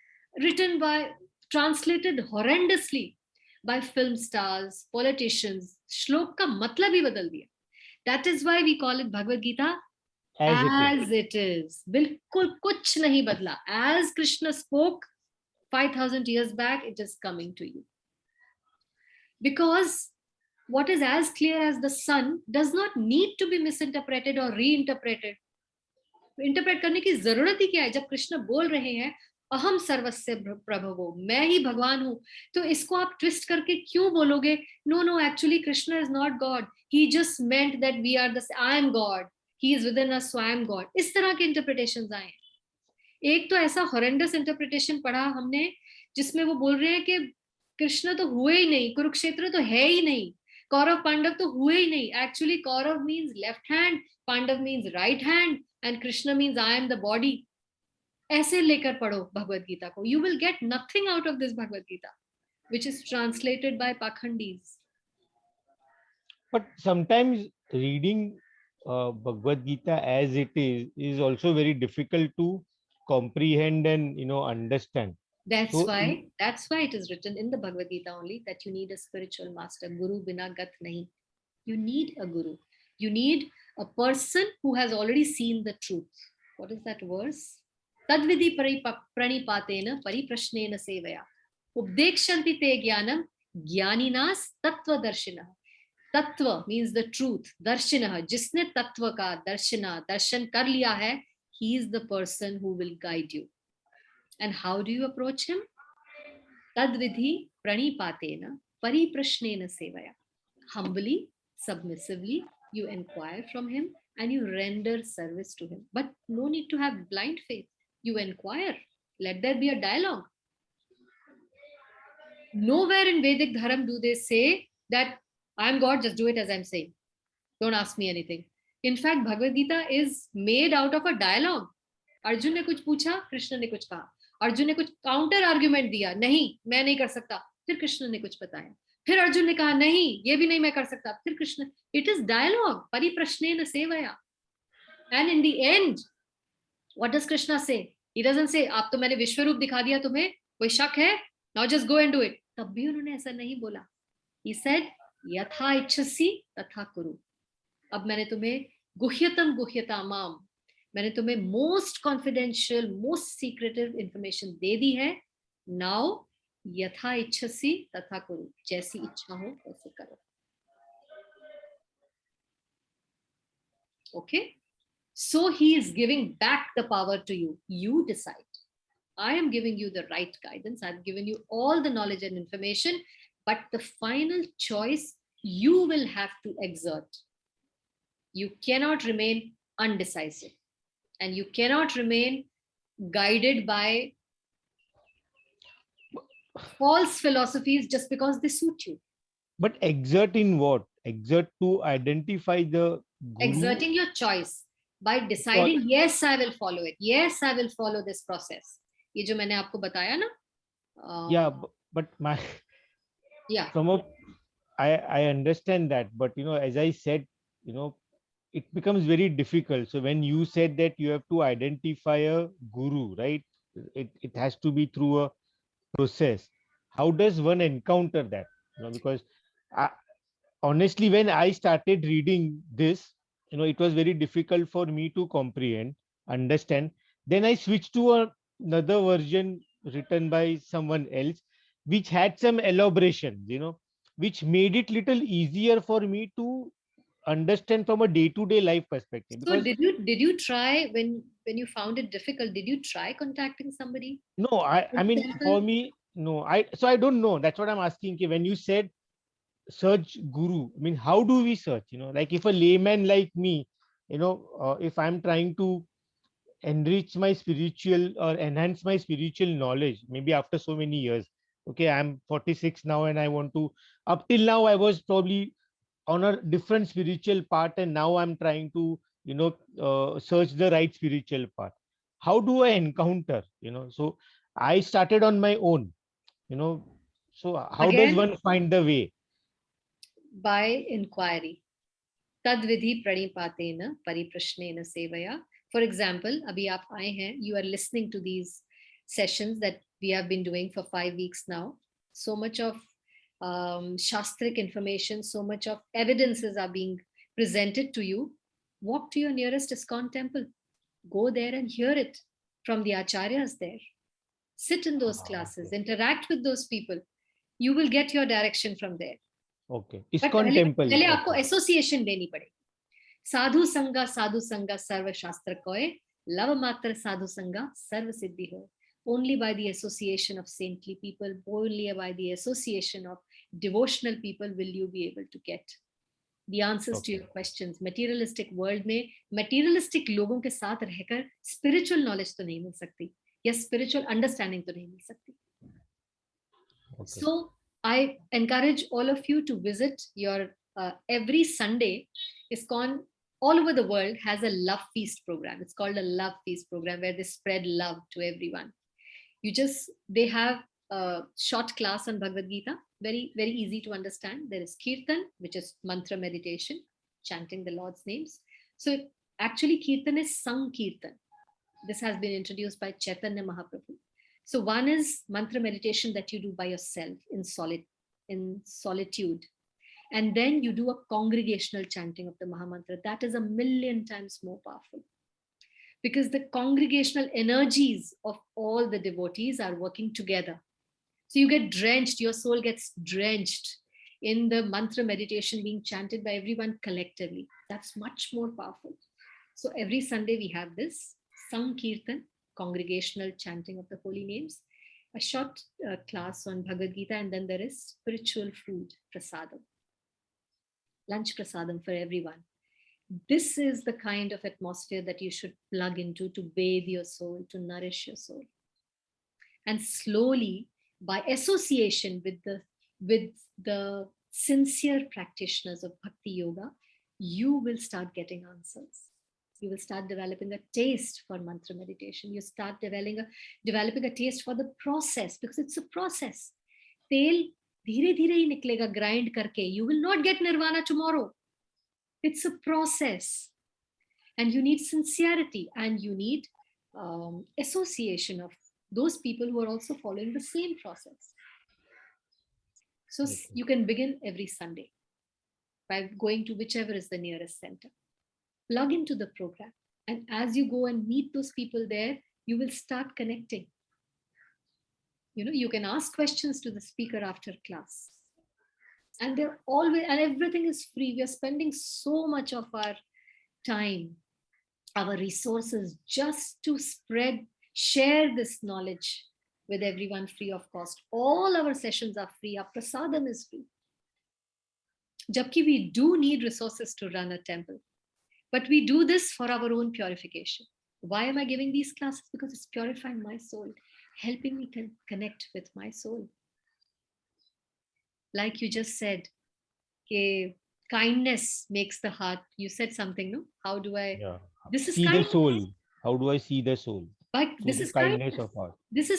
written by, translated horrendously by film stars, politicians. Shlok ka matlab hi badal diya. That is why we call it Bhagavad Gita as it is. Bilkul kuch nahi badla. As Krishna spoke 5,000 years back, it is coming to you. Because what is as clear as the sun does not need to be misinterpreted or reinterpreted. Interpret करने की जरूरत ही क्या है? जब कृष्ण बोल रहे हैं अहम सर्वस्य प्रभवो, मैं ही भगवान हूं, तो इसको आप ट्विस्ट करके क्यों बोलोगे? No, actually Krishna is not God. He just meant that we are I am God. He is within us, so I am God. इस तरह के interpretations आए. एक तो ऐसा horrendous interpretation पढ़ा हमने जिसमें वो बोल रहे हैं कि कृष्ण तो हुए ही नहीं, कुरुक्षेत्र तो है ही नहीं, Kaurav Pandav to हुए ही नहीं. Actually, Kaurav means left hand, Pandav means right hand, and Krishna means I am the body. ऐसे लेकर पढ़ो भगवद गीता को. You will get nothing out of this Bhagavad Gita, which is translated by Pakhandis. But sometimes reading Bhagavad Gita as it is also very difficult to comprehend and understand. That's why it is written in the Bhagavad Gita only that you need a spiritual master. Guru bina gat nahi. You need a guru. You need a person who has already seen the truth. What is that verse? Tadvidi pranipatena pariprashnena sevaya. Updekshanti te jnanam jnaninas tattvadarshina. Tattva means the truth. Darshina, जिसने तत्व का darshan कर लिया है, he is the person who will guide you. And how do you approach him? Tadvidhi pranipatena pariprashnena sevaya. Humbly, submissively, you inquire from him and you render service to him. But no need to have blind faith. You inquire. Let there be a dialogue. Nowhere in Vedic Dharam do they say that I'm God, just do it as I'm saying. Don't ask me anything. In fact, Bhagavad Gita is made out of a dialogue. Arjun ने कुछ पूछा, कृष्ण ने कुछ कहा. अर्जुन ने कुछ counter argument दिया, नहीं मैं नहीं कर सकता, फिर कृष्ण ने कुछ बताया. फिर अर्जुन ने कहा नहीं ये भी नहीं मैं कर सकता, फिर कृष्ण. It is dialogue. परिप्रश्नेन सेवया. And in the end what does Krishna say? He doesn't say आप तो मैंने विश्व रूप दिखा दिया, तुम्हें कोई शक है, now just go and do it. तब भी उन्होंने ऐसा नहीं बोला. ही सेड यथा इच्छसि तथा कुरु. अब मैंने तुम्हें गुह्यतम गुह्यतामाम, मैंने तुम्हें most confidential most secretive information दे दी है. नाउ यथा इच्छसि तथा कुरु, जैसी इच्छा हो वैसे करो. Okay, so he is giving back the power to you. You decide. I am giving you the right guidance. I've given you all the knowledge and information, but the final choice you will have to exert. You cannot remain undecisive, and you cannot remain guided by false philosophies just because they suit you. But exert in what? Exert to identify the guru. Exerting your choice by deciding, yes, I will follow it. Yes, I will follow this process. ये जो मैंने आपको बताया ना. Yeah, but my Yeah. from a I understand that, but as I said, it becomes very difficult. So when you said that you have to identify a guru, right? It has to be through a process. How does one encounter that? Because honestly, when I started reading this, it was very difficult for me to comprehend, understand. Then I switched to another version written by someone else, which had some elaborations, which made it little easier for me to understand from a day-to-day life perspective. So Because did you try, when you found it difficult, did you try contacting somebody? no, I mean, for me, no, I don't know. That's what I'm asking. When you said search guru, I mean, how do we search? Like if a layman like me, if I'm trying to enrich my spiritual or enhance my spiritual knowledge, maybe after so many years, okay, I'm 46 now, and I want to, up till now I was probably on a different spiritual path, and now I'm trying to search the right spiritual path. How do I encounter? So I started on my own. So how does Again, one find the way? by inquiry. Tadvidhi pranipatena pariprashnena sevaya. For example, abhi aap aaye hain, you are listening to these sessions that we have been doing for 5 weeks now. So much of shastric information, so much of evidences are being presented to you. Walk to your nearest ISKCON temple. Go there and hear it from the acharyas there. Sit in those classes, interact with those people. You will get your direction from there. Okay, ISKCON temple. पहले आपको association लेनी पड़ेगी. साधु संगा सर्व शास्त्र कोय, love मात्र साधु संगा सर्व सिद्धि हो. Only by the association of saintly people, only by the association of devotional people will you be able to get the answers to your questions. Materialistic world में materialistic लोगों के साथ रहकर spiritual knowledge तो नहीं मिल सकती, या spiritual understanding तो नहीं मिल सकती. Okay. So I encourage all of you to visit your every Sunday. ISKCON all over the world has a love feast program. It's called a love feast program, where they spread love to everyone. They have a short class on Bhagavad Gita, very, very easy to understand. There is Kirtan, which is mantra meditation, chanting the Lord's names. So actually Kirtan is Sang Kirtan. This has been introduced by Chaitanya Mahaprabhu. So one is mantra meditation that you do by yourself in solitude. And then you do a congregational chanting of the Mahamantra. That is 1,000,000 times more powerful, because the congregational energies of all the devotees are working together. So you get drenched, your soul gets drenched in the mantra meditation being chanted by everyone collectively. That's much more powerful. So every Sunday we have this Sankirtan, congregational chanting of the holy names, a short class on Bhagavad Gita, and then there is spiritual food, prasadam, lunch prasadam for everyone. This is the kind of atmosphere that you should plug into to bathe your soul, to nourish your soul. And slowly, by association with the sincere practitioners of Bhakti Yoga, you will start getting answers. You will start developing a taste for mantra meditation. You start developing a taste for the process, because it's a process. Tel dheere dheere hi niklega, grind karke. You will not get nirvana tomorrow. It's a process. And you need sincerity, and you need association of those people who are also following the same process. So you can begin every Sunday by going to whichever is the nearest center. Plug into the program. And as you go and meet those people there, you will start connecting. You can ask questions to the speaker after class. And they're always, and everything is free. We are spending so much of our time, our resources, just to share this knowledge with everyone free of cost. All our sessions are free. Our prasadam is free. Jabki we do need resources to run a temple. But we do this for our own purification. Why am I giving these classes? Because it's purifying my soul, helping me connect with my soul. Like you just said, kindness makes the heart. You said something, no? How do I? Yeah. This is See kindness. the soul. How do I see the soul? But this is kindness kindness. of heart. This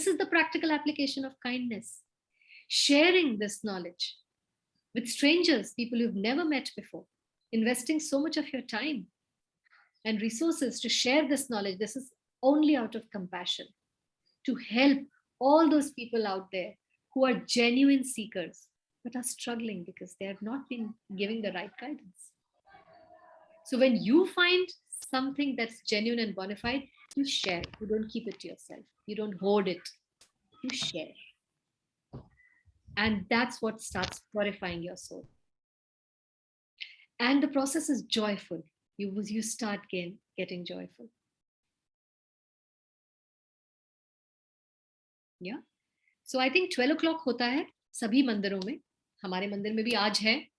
is the practical application of kindness. Sharing this knowledge with strangers, people you've never met before. Investing so much of your time and resources to share this knowledge. This is only out of compassion, to help all those people out there who are genuine seekers but are struggling because they have not been giving the right guidance. So when you find something that's genuine and bona fide, you share. You don't keep it to yourself. You don't hoard it. You share. And that's what starts purifying your soul. And the process is joyful. You start getting joyful. Yeah. So I think 12 o'clock hota hai sabhi mandiron mein. Hamare mandir mein bhi aaj hai.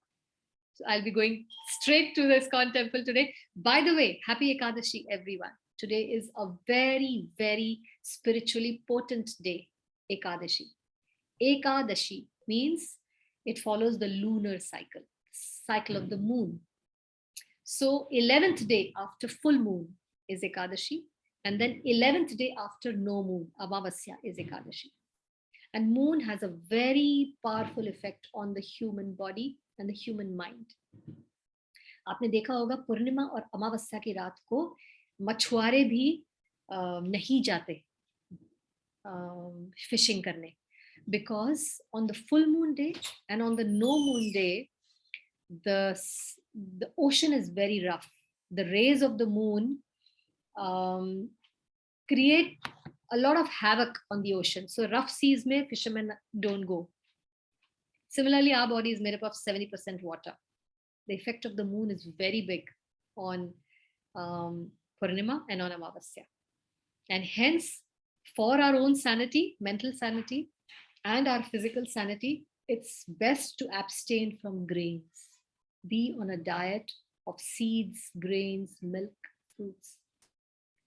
So I'll be going straight to the ISKCON temple today. By the way, happy Ekadashi, everyone. Today is a very, very spiritually potent day, Ekadashi. Ekadashi means it follows the lunar cycle of the moon. So 11th day after full moon is Ekadashi, and then 11th day after no moon, Amavasya, is Ekadashi. And moon has a very powerful effect on the human body and the human mind. आपने देखा होगा पूर्णिमा और अमावस्या की रात को मछुआरे भी नहीं जाते fishing करने, because on the full moon day and on the no moon day, the ocean is very rough. The rays of the moon create a lot of havoc on the ocean. So rough seas mein fishermen don't go. Similarly, our body is made up of 70% water. The effect of the moon is very big on Purnima and on Amavasya. And hence, for our own sanity, mental sanity, and our physical sanity, it's best to abstain from grains. Be on a diet of seeds, grains, milk, fruits.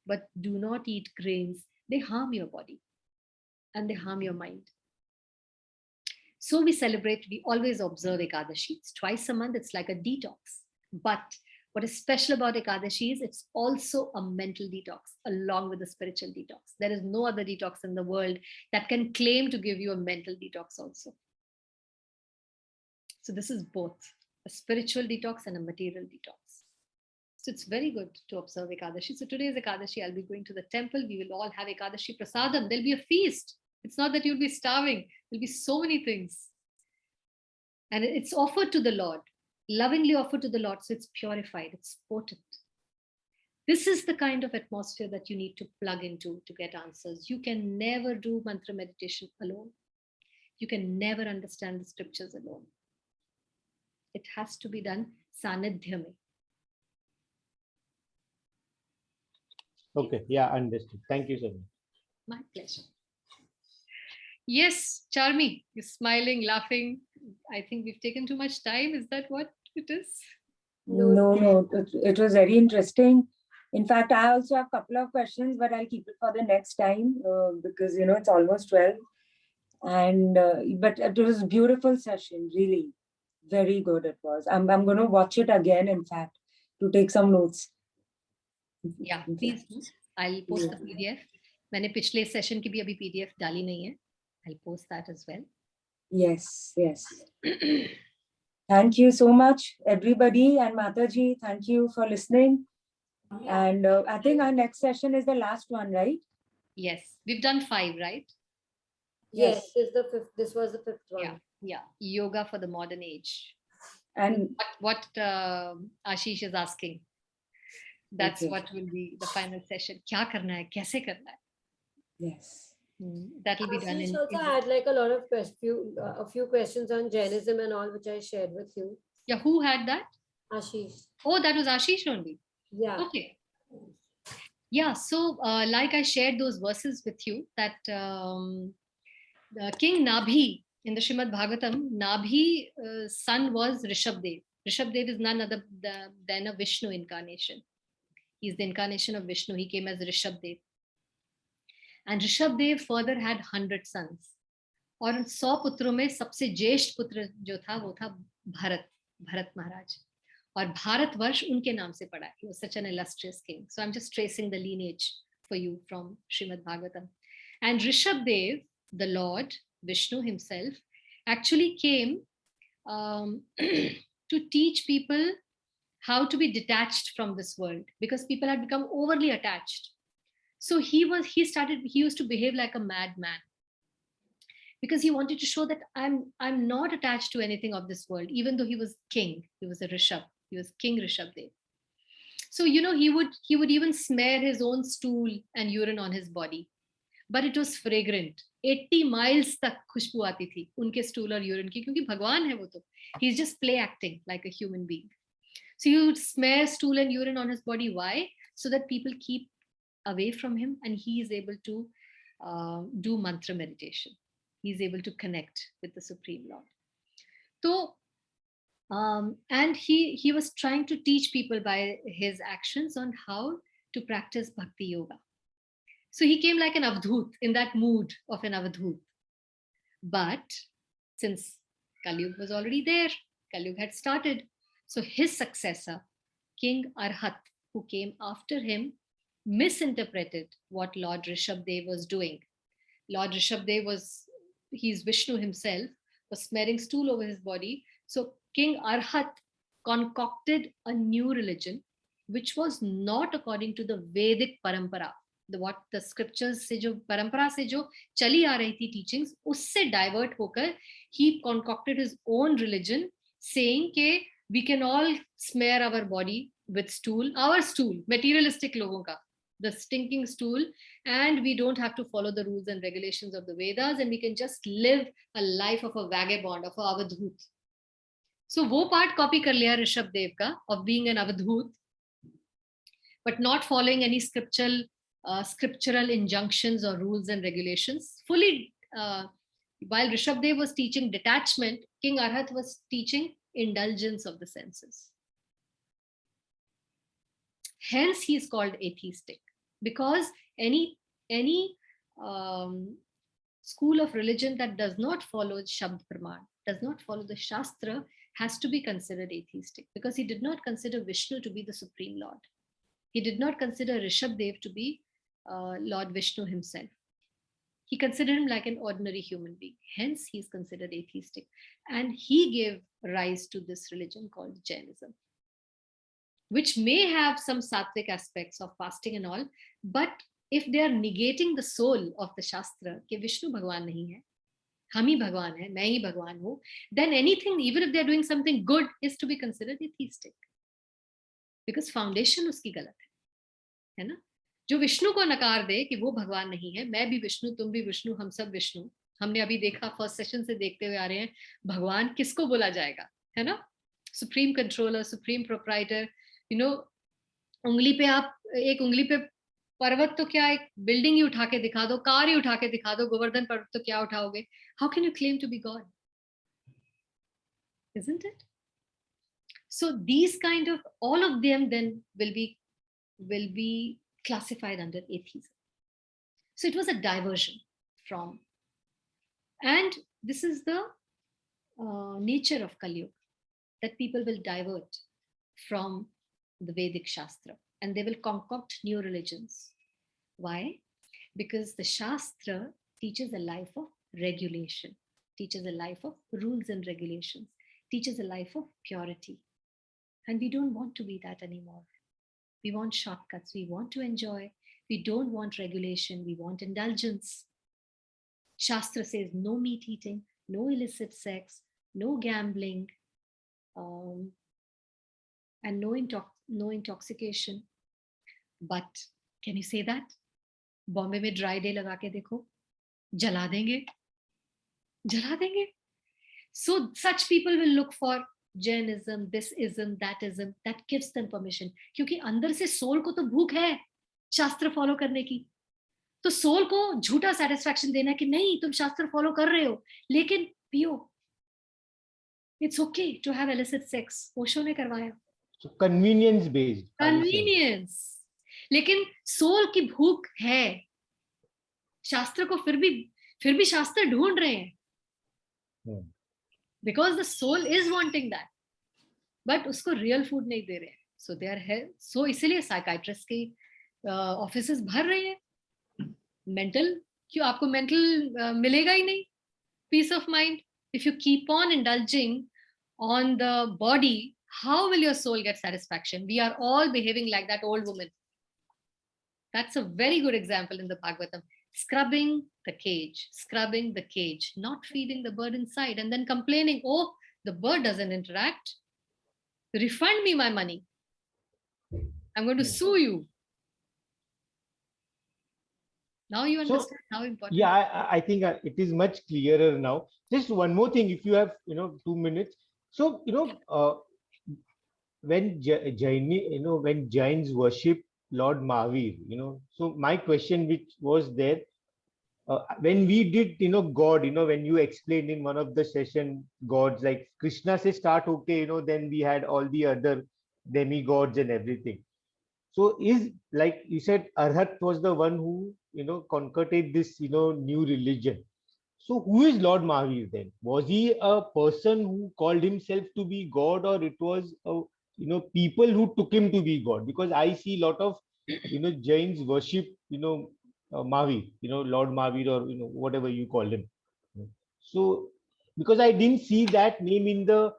But do not eat grains. They harm your body and they harm your mind. So we always observe Ekadashi. It's twice a month. It's like a detox. But what is special about Ekadashi is it's also a mental detox along with the spiritual detox. There is no other detox in the world that can claim to give you a mental detox also. So this is both a spiritual detox and a material detox. So it's very good to observe Ekadashi. So today is Ekadashi. I'll be going to the temple. We will all have Ekadashi prasadam. There'll be a feast. It's not that you'll be starving. There'll be so many things. And it's offered to the Lord, lovingly offered to the Lord. So it's purified, it's potent. This is the kind of atmosphere that you need to plug into to get answers. You can never do mantra meditation alone. You can never understand the scriptures alone. It has to be done sanidhya mein. Okay, yeah, understood. Thank you so much. My pleasure. Yes, Charmi, you're smiling, laughing. I think we've taken too much time. Is that what it is? No, it was very interesting. In fact, I also have a couple of questions, but I'll keep it for the next time because, you know, it's almost 12. And but it was a beautiful session, really. Very good it was. I'm going to watch it again, in fact, to take some notes. Yeah, please do. I'll post the PDF. मैंने पिछले session की भी अभी PDF डाली नहीं है. I'll post that as well. Yes. Thank you so much, everybody. And Mataji, thank you for listening. And I think our next session is the last one, right? Yes, we've done 5, right? Yes, this was the fifth one. Yeah. Yoga for the modern age. And What Ashish is asking. That's Okay. what will be the final session. क्या करना है? कैसे करना है? yes. That will be done Ashish in. also had like a lot of a few questions on Jainism and all, which I shared with you. Yeah, who had that? Ashish. Oh, that was Ashish only. Yeah. Okay. Yeah, so like I shared those verses with you, that King Nabhi in the Srimad Bhagavatam, Nabhi's son was Rishabdev. Rishabdev is none other than a Vishnu incarnation. He's the incarnation of Vishnu. He came as Rishabdev. And Rishabdev further had 100 sons. और 100 पुत्रों में सबसे ज्येष्ठ पुत्र जो था वो था भरत महाराज. और भारतवर्ष उनके नाम से पड़ा. He was such an illustrious king. So I'm just tracing the lineage for you from Srimad Bhagavatam. And Rishabdev, the Lord, Vishnu himself, actually came to teach people how to be detached from this world, because people had become overly attached. So he used to behave like a madman, because he wanted to show that I'm not attached to anything of this world, even though he was king. He was a Rishabh. He was King Rishabdev. So, you know, he would even smear his own stool and urine on his body, but it was fragrant. 80 miles तक खुशबू आती थी उनके stool और urine की, क्योंकि भगवान है वो तो. He's just play acting like a human being. So you would smear stool and urine on his body. Why? So that people keep away from him and he is able to do mantra meditation. He's able to connect with the Supreme Lord. So, and he was trying to teach people by his actions on how to practice bhakti yoga. So he came like an avadhut, in that mood of an avadhut. But since Kali Yuga was already there, Kali Yuga had started. So his successor, King Arhat, who came after him, misinterpreted what Lord Rishabdev was doing. Lord Rishabdev he's Vishnu himself, was smearing stool over his body. So King Arhat concocted a new religion, which was not according to the Vedic parampara. What the scriptures से जो परंपरा से जो चली आ रही थी teachings, उससे divert होकर he concocted his own religion, saying कि we can all smear our body with stool, our stool, materialistic लोगों का, the stinking stool, and we don't have to follow the rules and regulations of the Vedas, and we can just live a life of a vagabond, of a avadhut. So वो part copy कर लिया ऋषभदेव का, of being an avadhut, but not following any scriptural injunctions or rules and regulations. Fully, while Rishabdev was teaching detachment, King Arhat was teaching indulgence of the senses. Hence, he is called atheistic, because any school of religion that does not follow Shabd Praman, does not follow the Shastra, has to be considered atheistic, because he did not consider Vishnu to be the Supreme Lord. He did not consider Rishabdev to be Lord Vishnu himself. He considered him like an ordinary human being. Hence, he is considered atheistic. And he gave rise to this religion called Jainism, which may have some sattvic aspects of fasting and all, but if they are negating the soul of the Shastra, कि Vishnu Bhagwan nahi hai, हम ही भगवान है, मैं ही भगवान हूँ, then anything, even if they are doing something good, is to be considered atheistic, because foundation उसकी गलत है. है ना, जो विष्णु को नकार दे कि वो भगवान नहीं है, मैं भी विष्णु, तुम भी विष्णु, हम सब विष्णु। हमने अभी देखा, फर्स्ट सेशन से देखते हुए आ रहे हैं, भगवान किसको बोला जाएगा, है ना, supreme controller, supreme proprietor, you know, उंगली पे आप, एक उंगली पे पर्वत तो क्या, एक बिल्डिंग ही उठा के दिखा दो, कार ही उठा के दिखा दो, गोवर्धन पर्वत तो क्या उठाओगे? How can you claim to be God? Isn't it? So these kind of, all of them then will be classified under atheism. So it was a diversion from, and this is the nature of Kali Yuga, that people will divert from the Vedic Shastra and they will concoct new religions. Why? Because the Shastra teaches a life of regulation, teaches a life of rules and regulations, teaches a life of purity. And we don't want to be that anymore. We want shortcuts. We want to enjoy. We don't want regulation. We want indulgence. Shastra says no meat eating, no illicit sex, no gambling, and no intoxication. But can you say that? Bombay में dry day लगा के देखो, जला देंगे, जला देंगे. So such people will look for Jainism, this ism, that ism, that gives them permission. क्योंकि अंदर से सोल को तो भूख है शास्त्र फॉलो करने की. तो सोल को झूठा सेटिस्फैक्शन देना कि नहीं तुम शास्त्र फॉलो कर रहे हो लेकिन पियो. It's okay to have illicit sex. Osho ने करवाया. So convenience based. Convenience. लेकिन सोल की भूख है. शास्त्र को फिर भी शास्त्र ढूंढ रहे हैं. Because the soul is wanting that, but उसको real food नहीं दे रहे हैं. So they are, so इसीलिए psychiatrist के offices भर रहे हैं. Mental, क्यों आपको mental मिलेगा ही नहीं. Peace of mind. If you keep on indulging on the body, how will your soul get satisfaction? We are all behaving like that old woman. That's a very good example in the Bhagavatam. Scrubbing the cage, not feeding the bird inside, and then complaining, oh, the bird doesn't interact. Refund me my money. I'm going to sue you. Now you understand how important. Yeah, I think it is much clearer now. Just one more thing, if you have 2 minutes. So when when Jains worship Lord Mahavir, so my question which was there, when we did God, when you explained in one of the session gods, like Krishna says start, okay, then we had all the other demigods and everything. So is, like you said, Arhat was the one who concocted this new religion. So who is Lord Mahavir then? Was he a person who called himself to be God, or it was people who took him to be God? Because I see a lot of Jains worship Mahavir, Lord Mahavir, or whatever you call him. So because I didn't see that name in the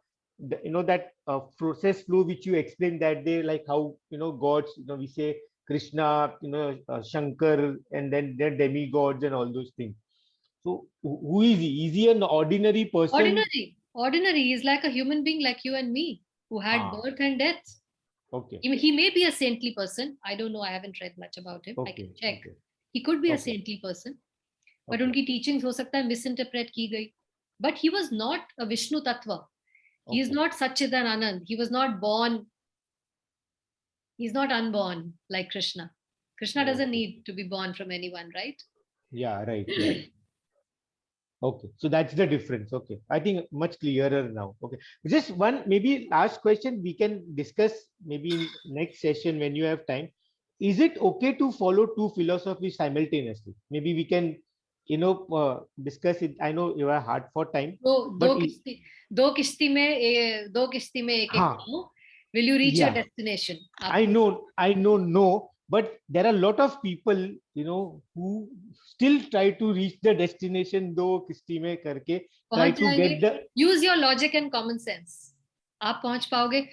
that process flow which you explained that day, like how gods, we say Krishna, Shankar, and then they're demigods and all those things. So who is he? Is he an ordinary person? Ordinary. He's like a human being like you and me, who had birth and death. Okay. He may be a saintly person. I don't know. I haven't read much about him. I can check. Okay. He could be a saintly person, but unki teachings ho sakta hai misinterpret ki gayi. But he was not a Vishnu Tattva. He is not Satchidan Anand. He was not born. He's not unborn like Krishna. Krishna doesn't need to be born from anyone, right? Yeah, right. Yeah. Okay, so that's the difference. Okay, I think much clearer now. Okay, just one maybe last question we can discuss maybe in next session when you have time. Is it okay to follow two philosophies simultaneously? Maybe we can discuss it. I know you are hard for time. दो किश्ती में एक एक. Will you reach your destination? I know, no. But there are a lot of people, who still try to reach the destination, दो किश्ती में करके try to get the. Use your logic and common sense. आप पहुंच पाओगे.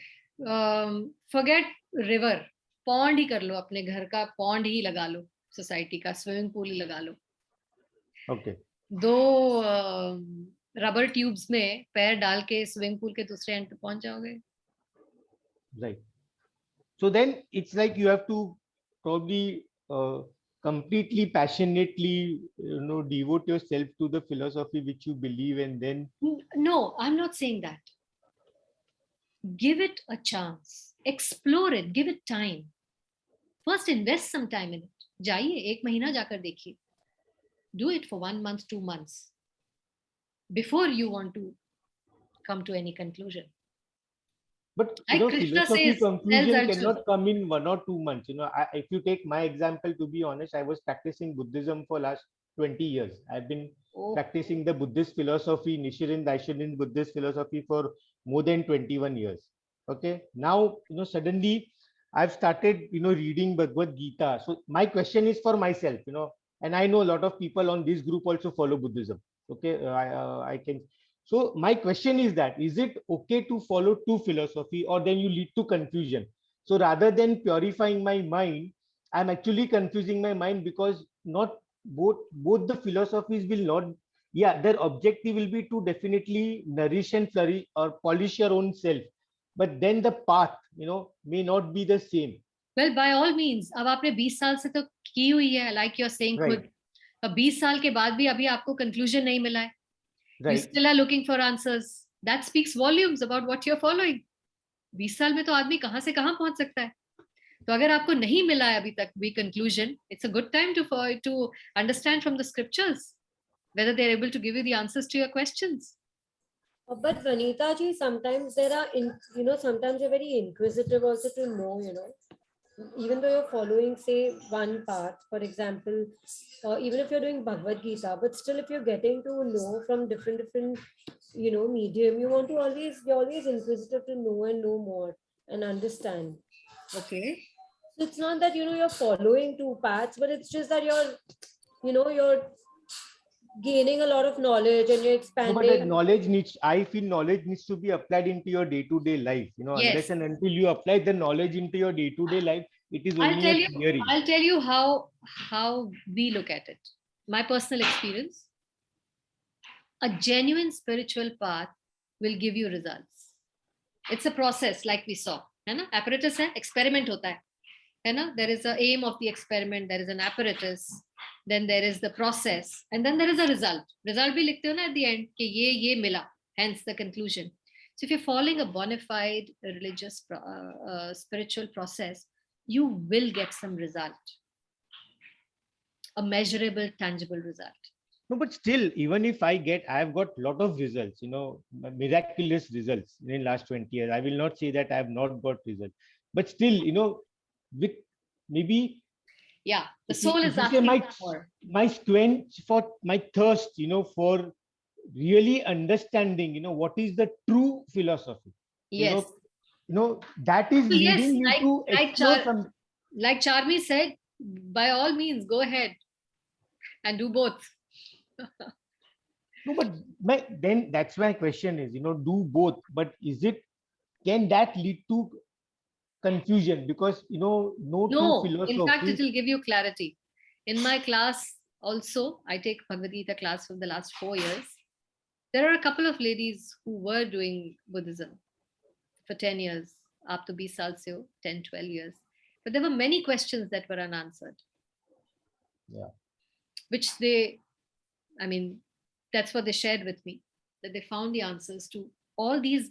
Forget river, pond ही कर लो, अपने घर का pond ही लगा लो, सोसाइटी का स्विमिंग पूल ही लगा लो. Okay. दो रबर ट्यूब्स में पैर डाल के स्विमिंग पूल के दूसरे एंड पे पहुंच जाओगे. Right. So then it's like you have to probably completely passionately devote yourself to the philosophy which you believe, and then No, I'm not saying that. Give it a chance. Explore it. Give it time. First, invest some time in it. जाइए, 1 महीना जाकर देखिए. Do it for 1 month, 2 months before you want to come to any conclusion. but Like Krishna philosophy says, tells conclusion Arjun. cannot come in 1 or 2 months. If you take my example, to be honest, I was practicing Buddhism for last 20 years. I've been Oh, practicing the Buddhist philosophy, Nichiren Daishonin Buddhist philosophy, for more than 21 years. Okay, now suddenly I've started reading Bhagavad Gita. So my question is for myself, and I know a lot of people on this group also follow Buddhism. Okay, I can. So my question is that, is it okay to follow two philosophy, or then you lead to confusion? So rather than purifying my mind, I'm actually confusing my mind, because not both the philosophies will not, yeah, their objective will be to definitely nourish and flourish or polish your own self, but then the path may not be the same. well, by all means. अब आपने 20 साल से तो की हुई है, like you're saying खुद. Right. अब 20 साल के बाद भी अभी आपको conclusion नहीं मिला है. You Right. still are looking for answers. That speaks volumes about what you're following. 20 साल में तो आदमी कहाँ से कहाँ पहुंच सकता है. तो अगर आपको नहीं मिला है अभी तक भी conclusion, it's a good time to understand from the scriptures whether they're able to give you the answers to your questions. But Vanita ji, sometimes there are, sometimes you're very inquisitive also to know, even though you're following, say, one path, for example, even if you're doing Bhagavad Gita, but still if you're getting to know from different, medium, you're always inquisitive to know and know more and understand. Okay. So it's not that, you're following two paths, but it's just that you're gaining a lot of knowledge and you're No, expanding. but that I feel knowledge needs to be applied into your day-to-day life. Yes. Unless and until you apply the knowledge into your day-to-day life, it is only a theory. I'll tell you how we look at it. My personal experience. A genuine spiritual path will give you results. It's a process, like we saw. है ना? Apparatus है, experiment होता है. है ना? There is an aim of the experiment. There is an apparatus. Then there is the process, and then there is a result. Result भी लिखते हो ना at the end कि ये मिला. Hence the conclusion. So if you're following a bona fide religious spiritual process, you will get some result, a measurable, tangible result. No, but still, even if I've got a lot of results, miraculous results in the last 20 years. I will not say that I have not got results, but still, with maybe, yeah, the soul is asking for my quench for my thirst, for really understanding, what is the true philosophy. Yes. That is leading you to explore some. Like Charmi said, by all means, go ahead and do both. No, but then that's my question is, do both, but can that lead to confusion? Because no true philosophy. In fact, it will give you clarity. In my class also, I take Bhagavad Gita class for the last 4 years. There are a couple of ladies who were doing Buddhism for 10 years, up to 20 saal se ho, 10, 12 years. But there were many questions that were unanswered. Yeah. Which that's what they shared with me, that they found the answers to all these.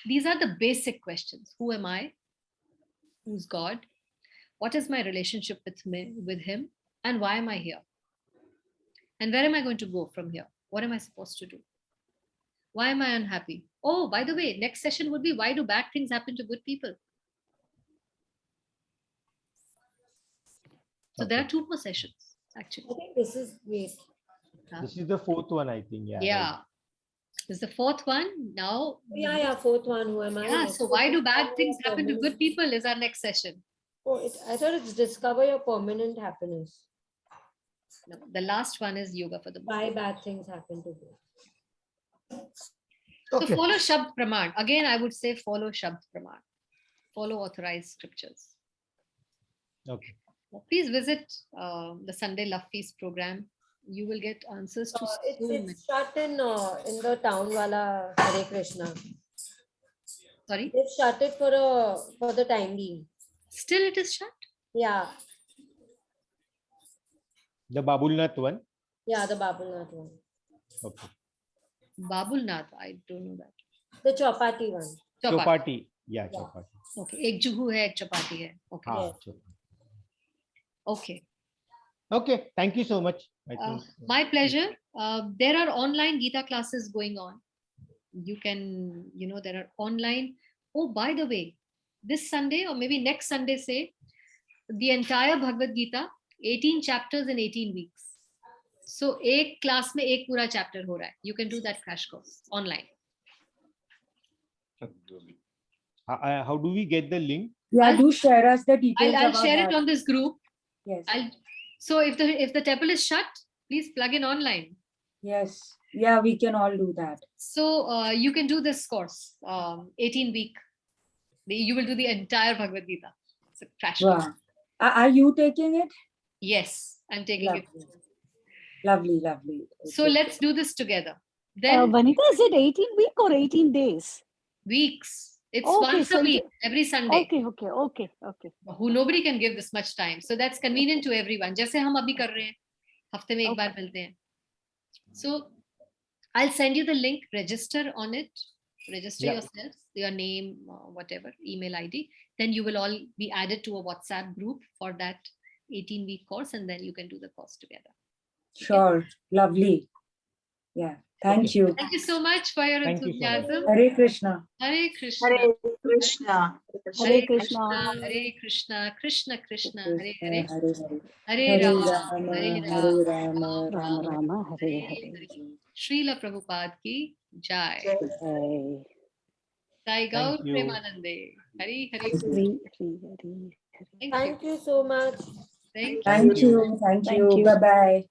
These are the basic questions. Who am I? Who's God? What is my relationship with him? And why am I here? And where am I going to go from here? What am I supposed to do? Why am I unhappy? Oh, by the way, next session would be, why do bad things happen to good people? So there are 2 more sessions, actually. I think this is great. This is the 4th one, I think. Yeah. Yeah. Right. This is the 4th one. Now. Yeah, 4th one. Who am I? Yeah. So why do bad things happen to good people is our next session. Oh, I thought it's discover your permanent happiness. No, the last one is yoga for the body. Why bad things happen to you. So follow Shabd Praman. Again, I would say follow Shabd Praman. Follow authorized scriptures. Okay. Please visit the Sunday Love Feast program. You will get answers to it's shut in the town wala Hare Krishna. Sorry? They've shut it for the time being. Still it is shut? Yeah. The Babulnath one. Yeah, the Babulnath one. Okay. Babulnath, I don't know that. The chapati one. Chapati. Chapati. Yeah, Yeah. chapati. Okay, एक जुहू है, एक चपाती है. Okay. हाँ, Yes. chapati. Okay. Okay. Thank you so much. I think. My pleasure. There are online Gita classes going on. You can, there are online. Oh, by the way, this Sunday or maybe next Sunday, say the entire Bhagavad Gita, 18 chapters in 18 weeks. So, एक class में एक पूरा chapter हो रहा है. You can do that crash course online. How do we get the link? Yeah, I'll- do share us the details. I'll about share it that. on this group. Yes. So if the temple is shut, please plug in online. Yes. Yeah, we can all do that. So you can do this course, 18 week. You will do the entire Bhagavad Gita. It's a crash course. Wow. Are you taking it? Yes, I'm taking it. Lovely, lovely. So Okay. let's do this together. Then Vanita, is it 18 week or 18 days? weeks. It's Okay, once so a week, every Sunday. Okay. Who nobody can give this much time. So that's convenient to everyone. जैसे हम अभी कर रहे हैं, हफ्ते में एक बार मिलते हैं. So I'll send you the link. Register on it. Register Yeah. yourself, your name, whatever, email ID. Then you will all be added to a WhatsApp group for that 18-week course, and then you can do the course together. Sure. Lovely. Yeah. Thank Okay. you. Thank you so much for your Thank you so much. enthusiasm. Hare Krishna. Hare Krishna. Hare Krishna. Hare Krishna. Hare Krishna. Krishna Krishna. Hare Krishna, Hare. Hare Hare. Hare Hare Rama. Rama, Hare Hare Rama. Rama, Rama Rama Rama, Hare Hare Hare. Hare. Srila Prabhupada ki jai. Jai. Sai Gaur Thank you. Premanande. Hare Hare. Hare Hare. Thank you. Thank you so much. Thank you. Thank you. Thank Thank you. you. Bye bye.